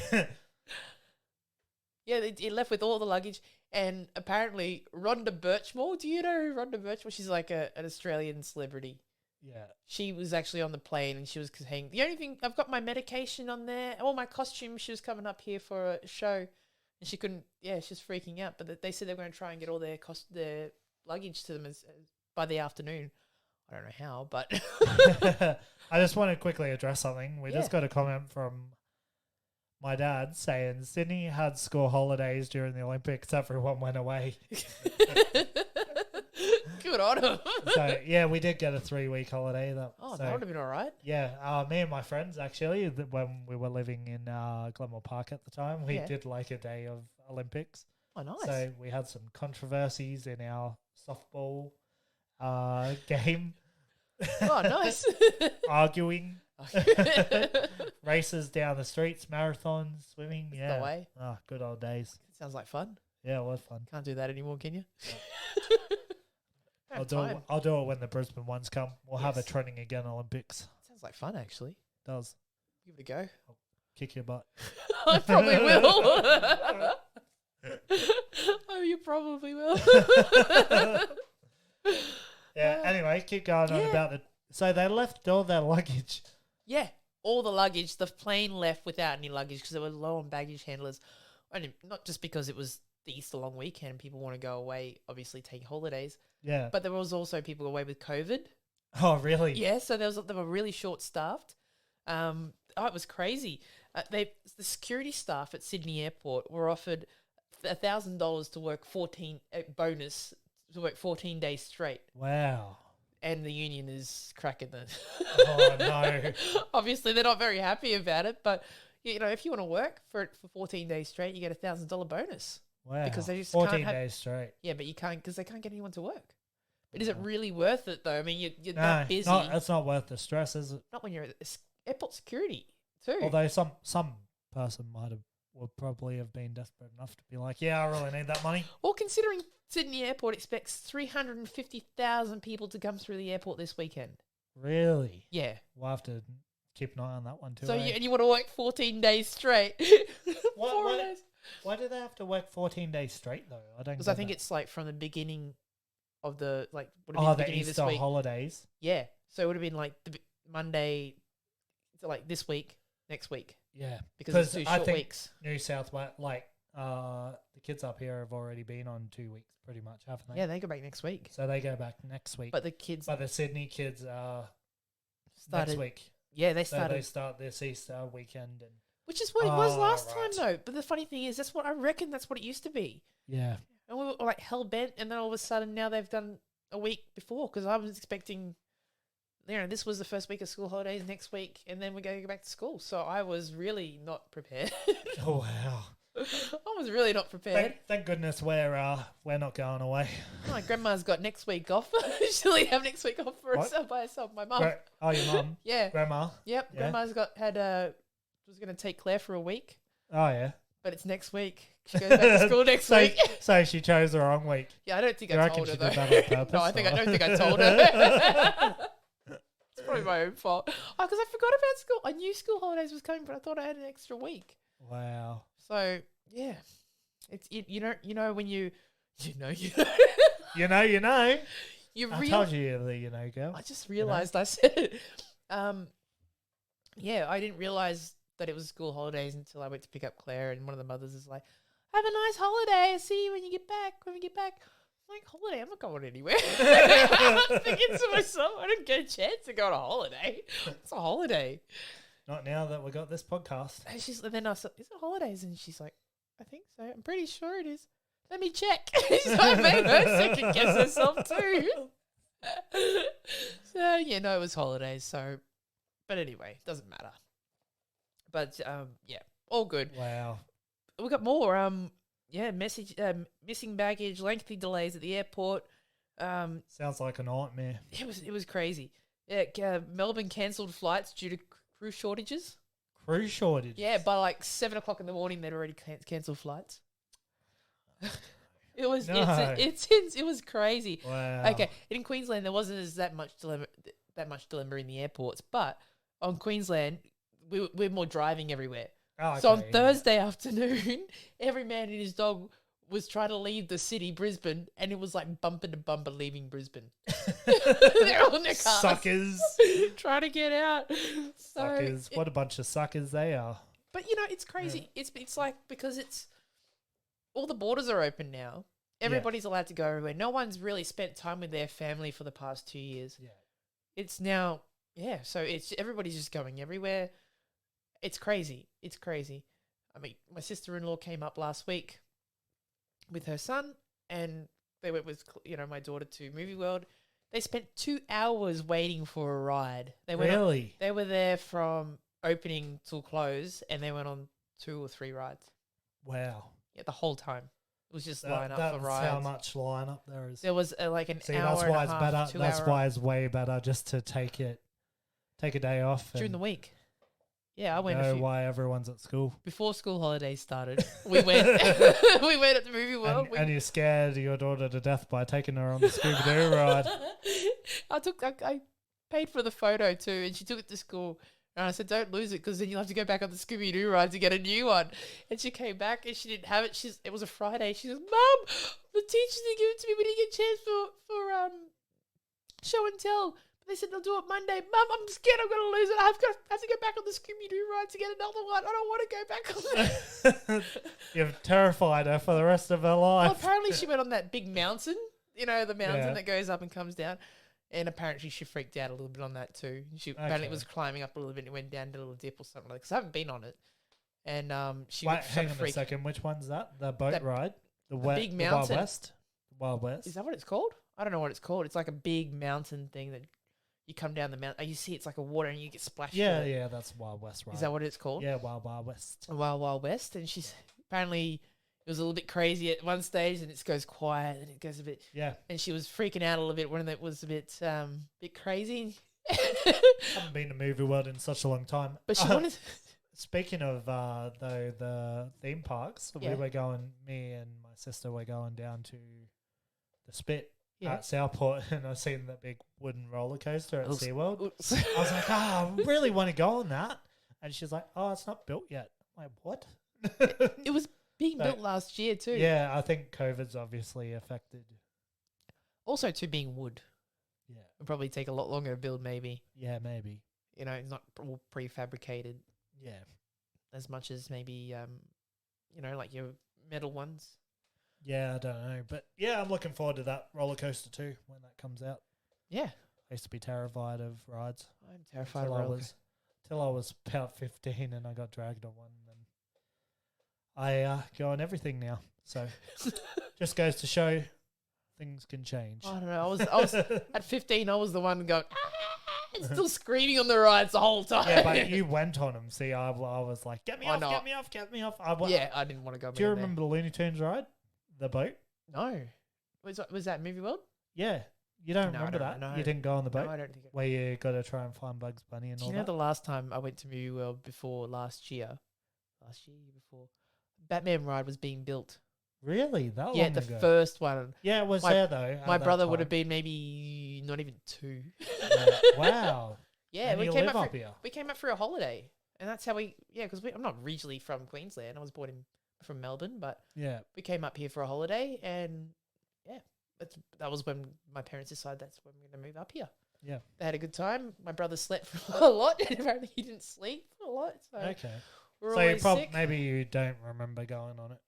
Yeah, it left with all the luggage. And apparently, Rhonda Birchmore, do you know who Rhonda Birchmore? She's like an Australian celebrity. yeah. She was actually on the plane and she was saying, the only thing, I've got my medication on there, all my costume. She was coming up here for a show and she couldn't, she's freaking out. But they said they were going to try and get all their luggage to them by the afternoon. I don't know how, but. I just want to quickly address something. We just Yeah. got a comment from my dad saying Sydney had school holidays during the Olympics. Everyone went away. Good on him. So, yeah, we did get a 3-week holiday. That would So, have been all right. yeah, me and my friends, actually, when we were living in Glenmore Park at the time, we Yeah. did like a day of Olympics. Oh, nice. So we had some controversies in our softball game, Oh, nice. arguing, races down the streets, marathons, swimming. Yeah. The way. Oh, good old days. Sounds like fun. Yeah, it was fun. Can't do that anymore, can you? I'll do it when the Brisbane ones come. We'll have a Yes. training again Olympics. Sounds like fun, actually. Does. Give it a go. Kick your butt. I probably will. Oh, you probably will. Yeah, anyway, keep going on Yeah. about it. So they left all their luggage. Yeah, all the luggage. The plane left without any luggage because they were low on baggage handlers. Only not just because it was the Easter long weekend and people want to go away, obviously take holidays, Yeah. but there was also people away with COVID. Oh, really? Yeah, so they were really short staffed. It was crazy. The security staff at Sydney Airport were offered $1,000 to work 14 bonus to work 14 days straight, Wow. and the union is cracking the. Oh, no. Obviously, they're not very happy about it, but you know, if you want to work for 14 days straight, you get $1,000 bonus. Wow. Because they just 14 can't have- days straight. Yeah, but you can't because they can't get anyone to work. But is it really worth it though? I mean, you're No, that busy. it's not worth the stress, is it? Not when you're at airport security too. Although some person would probably have been desperate enough to be like, yeah, I really need that money. Well, considering Sydney Airport expects 350,000 people to come through the airport this weekend. Really? Yeah. We'll have to keep an eye on that one too. So eh? you want to work 14 days straight? What- 4 what- days. Why do they have to work 14 days straight though? I don't. Because get I think that. it's like from the beginning of the would have been the the beginning of Easter this week. holidays. Yeah, so it would have been like Monday, so like this week, next week, Yeah, because it's 2 I short think weeks. New South Wales, the kids up here have already been on 2 weeks, pretty much, haven't they? Yeah, they go back next week. So they go back next week. But the kids But the Sydney kids are started. next week. Yeah, they So started, they start this Easter weekend, and which is what it was Oh, last right. time though. But the funny thing is, that's what I reckon. That's what it used to be. yeah, And we were like hell bent, and then all of a sudden now they've done a week before, because I was expecting, this was the first week of school holidays next week, and then we're going to go back to school. So I was really not prepared. oh wow! I was really not prepared. Thank goodness we're not going away. My grandma's got next week off. She'll have next week off for What? herself by herself. My mum. Oh, your mum, Yeah. grandma. Yep. Yeah. Grandma's was going to take Claire for a week, Oh yeah. but it's next week. She goes back to school next So, week. so she chose the wrong week. Yeah, I don't think You I reckon told her she though. did that on purpose, No, I or- don't think I told her. It's probably my own fault. Oh, because I forgot about school. I knew school holidays was coming, but I thought I had an extra week. Wow. So yeah, it's you know when you know You know. you I real. told you the girl. I just realized I said it. Yeah, I didn't realize that it was school holidays until I went to pick up Claire, and one of the mothers is like, "Have a nice holiday. I'll see you when you get back. When we get back." I'm like, "Holiday? I'm not going anywhere." I'm thinking to myself, I didn't get a chance to go on a holiday. It's a holiday. Not now that we got this podcast. And then I said, "Is it holidays?" And she's like, "I think so. I'm pretty sure it is. Let me check." So I made her second guess herself too. So it was holidays. So, but anyway, doesn't matter. But yeah, all good. Wow. We got more. Missing baggage, lengthy delays at the airport. Sounds like a nightmare. It was crazy. Yeah, Melbourne cancelled flights due to crew shortages. Crew shortage. Yeah, by like 7 o'clock in the morning, they'd already cancelled flights. It was No. it was crazy. Wow. Okay, in Queensland there wasn't that much dilemma in the airports, but on Queensland we're more driving everywhere. Oh, So on okay, yeah. Thursday afternoon, every man and his dog was trying to leave the city, Brisbane, and it was like bumper to bumper leaving Brisbane. They're all in their cars. Suckers. Trying to get out. So Suckers. What a bunch of suckers they are. But it's crazy. It's like, because it's all the borders are open now. Everybody's allowed to go everywhere. No one's really spent time with their family for the past 2 years. Yeah. It's now, so it's everybody's just going everywhere. It's crazy. It's crazy. I mean, my sister-in-law came up last week with her son, and they went with my daughter to Movie World. They spent 2 hours waiting for a ride. They went Really? They were there from opening till close, and they went on 2 or 3 rides. Wow. Yeah, the whole time. It was just line up That's for rides. how much lineup there is. There was like an See, hour that's and why a it's half, better. 2 That's hour why it's way better just to take a day off during and the week. Yeah, I went know why everyone's at school. before school holidays started. We went. We went at the Movie World. And you scared your daughter to death by taking her on the Scooby-Doo ride. I paid for the photo too, and she took it to school. And I said, "Don't lose it, because then you'll have to go back on the Scooby-Doo ride to get a new one." And she came back and she didn't have it. It was a Friday. She says, "Mum, the teachers didn't give it to me. We didn't get a chance for show and tell. They said they'll do it Monday. Mum, I'm scared I'm going to lose it. I have to go back on the Scooby-Doo ride to get another one. I don't want to go back on that." You've terrified her for the rest of her Well, life. apparently she went on that big mountain, the mountain Yeah. that goes up and comes down. And apparently she freaked out a little bit on that too. She apparently Okay. was climbing up a little bit and went down, did a little dip or something like that. Because I haven't been on it. And she Wait, was hang such on a freak. a second. Which one's that? The boat That- ride? big The Wild mountain. West? Wild West? Is that what it's called? I don't know what it's called. It's like a big mountain thing that you come down the mountain. You see it's like a water and you get splashed. Yeah, in it. yeah, that's Wild West ride. Is that what it's called? Yeah, Wild West. Wild West. And she's apparently, it was a little bit crazy at one stage, and it goes quiet and it goes a bit, Yeah. and she was freaking out a little bit when it was a bit crazy. Haven't been to Movie World in such a long time. But she wanted. Speaking of the theme parks, Yeah. me and my sister were going down to the Spit Yeah. at Southport, and I seen that big wooden roller coaster at Oops. SeaWorld. Oops. I was like, I really want to go on that. And she's like, oh, it's not built yet. I'm like, what? It was being So- built last year too. Yeah, I think COVID's obviously affected. Also, too being wood, Yeah, it'll probably take a lot longer to build. Maybe yeah, maybe. you know it's not all prefabricated Yeah, as much as maybe like your metal ones. yeah, I don't know, but yeah, I'm looking forward to that roller coaster too when that comes out. Yeah, I used to be terrified of rides I'm terrified till of I roller was till I was about 15 and I got dragged on one. And I go on everything now, so just goes to show things can change. I don't know. I was at 15. I was the one going, still screaming on the rides the whole time. Yeah, but you went on them. See, I was like, get me Why off, not? get me off, get me off. Yeah, I didn't want to go. Do you in there. remember the Looney Tunes ride? The boat? No. Was that Movie World? Yeah. You don't No, I remember don't that? know. You didn't go on the boat? No, I don't think. Where you got to try and find Bugs Bunny and Do all you know that? the last time I went to Movie World before last year? Year before, Batman ride was being built. Really? That long Yeah, the ago? first one. Yeah, it was my- there though. My at that brother would time. have been maybe not even 2. Yeah. Wow. Yeah, And we you came live up up for, here. we came up for a holiday, and that's how we. Yeah, because I'm not originally from Queensland. I was born from Melbourne, but Yeah. we came up here for a holiday, and yeah, that was when my parents decided that's when we're gonna move up here. Yeah. They had a good time. My brother slept for a lot, and apparently he didn't sleep for a lot. So Okay. we're So you always sick. maybe you don't remember going on it.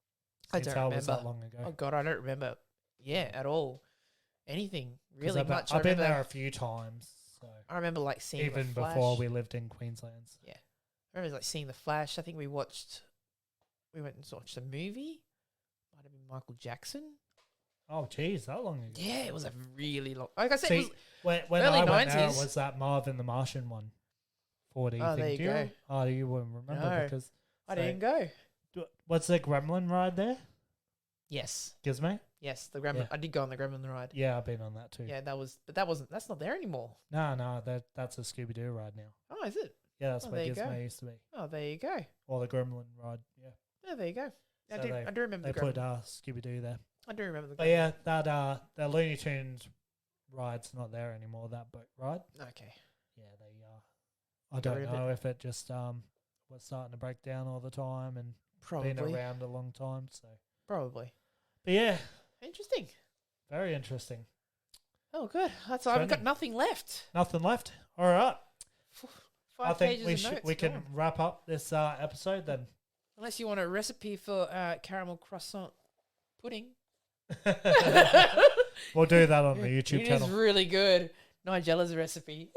I Since don't that was that remember. long ago. Oh God, I don't remember. Yeah, at all. Anything 'Cause really much. I've I been remember, there a few times. So I remember like seeing even the Flash. before we lived in Queensland. I remember like seeing the Flash. I think we went and watched a movie. Might have been Michael Jackson. Oh, geez, that long ago. Yeah, it was a really long. Like I said, See, it was, when early I went there, it 90s. was that Marvin the Martian one. 4D Oh, thing. there you Do go. Oh, you wouldn't remember No. because I so- didn't go. What's the Gremlin ride there? Yes, Gizmo? yes, the Gremlin. Yeah. I did go on the Gremlin ride. Yeah, I've been on that too. Yeah, that's not there anymore. No, that's a Scooby Doo ride now. Oh, is it? Yeah, that's Oh, where there you Gizmo go. used to be. Oh, there you go. Or the Gremlin ride. Yeah, Oh, there you go. So I do remember they the put Gremlin. Scooby Doo there. I do remember the But Gremlin. yeah, that the Looney Tunes ride's not there anymore. That boat ride. Okay. Yeah, I don't rid of it. know if it just was starting to break down all the time and Probably. been around a long time. So, Probably. but yeah, Interesting. very interesting. Oh, good. That's I've got Trending. nothing left. Nothing left. All right. 5 I think pages of notes. we can gone. wrap up this episode then. Unless you want a recipe for caramel croissant pudding. We'll do that on the YouTube It channel. is really good. Nigella's recipe.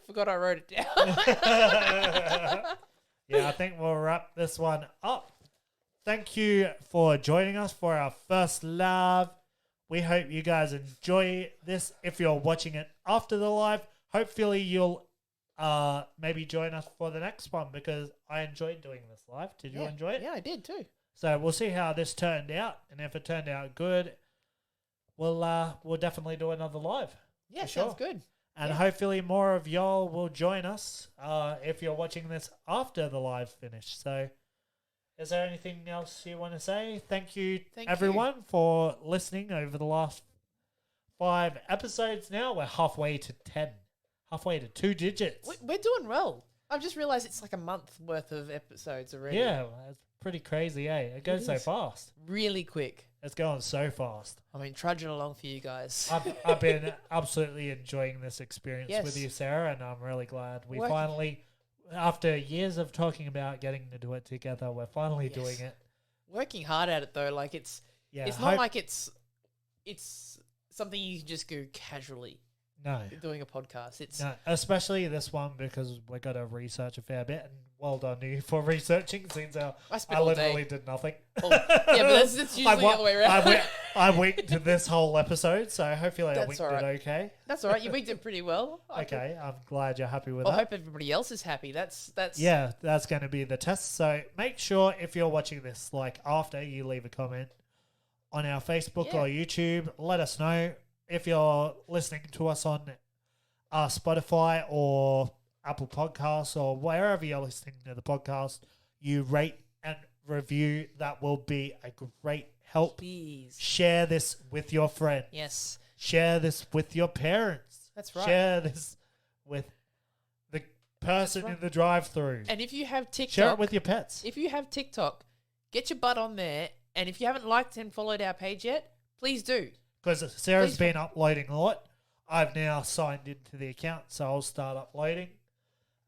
Forgot I wrote it down. Yeah, I think we'll wrap this one up. Thank you for joining us for our first live. We hope you guys enjoy this. If you're watching it after the live, hopefully you'll maybe join us for the next one because I enjoyed doing this live. Did you enjoy it? Yeah, I did too. So we'll see how this turned out, and if it turned out good, we'll definitely do another live. Yeah, For sounds sure. good. And Yeah. hopefully more of y'all will join us if you're watching this after the live finish. So is there anything else you want to say? Thank you, Thank everyone, for listening over the last 5 episodes now. We're halfway to 10. Halfway to 2 digits. We're doing well. I've just realised it's like a month worth of episodes already. Yeah, it's pretty crazy, eh? It goes so is. fast. Really quick. It's going so fast. I mean, trudging along for you guys. I've been absolutely enjoying this experience Yes. with you, Sarah, and I'm really glad we Working- finally, after years of talking about getting to do it together, we're finally Yes. doing it. Working hard at it though, like it's Yeah, not like it's something you can just go casually no, doing a podcast. It's no, especially this one because we got to research a fair bit, and well done you for researching. Since I I spent all literally day. did nothing. Oh, yeah, but that's usually the other way around. I went to this whole episode, so hopefully I That's winked all right. it okay. That's all right. You winked it pretty well. Okay, I'm glad you're happy with I that. hope everybody else is happy. That's Yeah, that's going to be the test. So make sure if you're watching this, like after, you leave a comment on our Facebook Yeah. or YouTube. Let us know if you're listening to us on Spotify or Apple Podcasts or wherever you're listening to the podcast. You rate and review. That will be a great help Please. share this with your friends. Yes. Share this with your parents. That's right. Share this with the person in the drive-through. And if you have TikTok, Share it with your pets. if you have TikTok, get your butt on there. And if you haven't liked and followed our page yet, please do. Because Sarah's Please been uploading a lot. I've now signed into the account, so I'll start uploading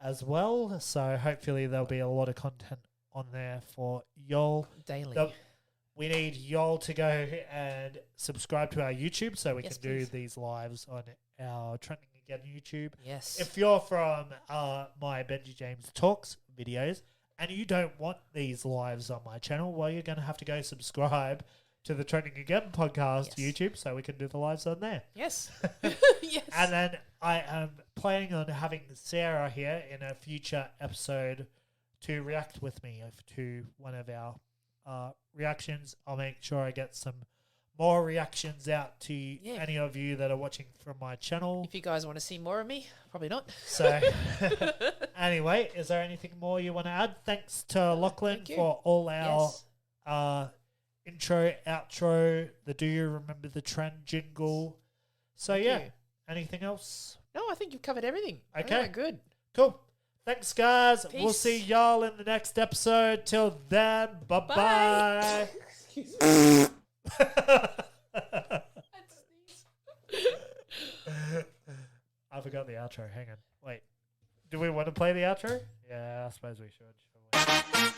as well. So hopefully there'll be a lot of content on there for y'all. Daily. We need y'all to go and subscribe to our YouTube so we Yes, can do please. these lives on our Trending Again YouTube. Yes. If you're from my Benji James Talks videos and you don't want these lives on my channel, well, you're going to have to go subscribe to the Trending Again podcast Yes. YouTube so we can do the lives on there. Yes. Yes. And then I am planning on having Sarah here in a future episode to react with me to one of our reactions. I'll make sure I get some more reactions out to any of you that are watching from my channel. If you guys want to see more of me, probably not. So anyway, is there anything more you want to add? Thanks to Lachlan Thank you. for all our Yes. intro, outro, the Do You Remember the Trend jingle. So Thank yeah, you. anything else? No, I think you've covered everything. I think Okay. we're good. Cool. Thanks, guys. We'll Peace. see y'all in the next episode. Till then, bye-bye. Bye. I forgot the outro. Hang on. Wait. Do we want to play the outro? Yeah, I suppose we should.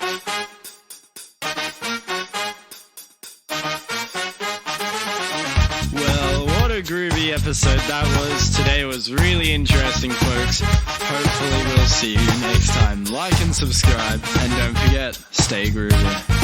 Well, what a groovy episode that was. Today was really interesting, folks. Hopefully we'll see you next time. Like and subscribe, and don't forget, stay groovy.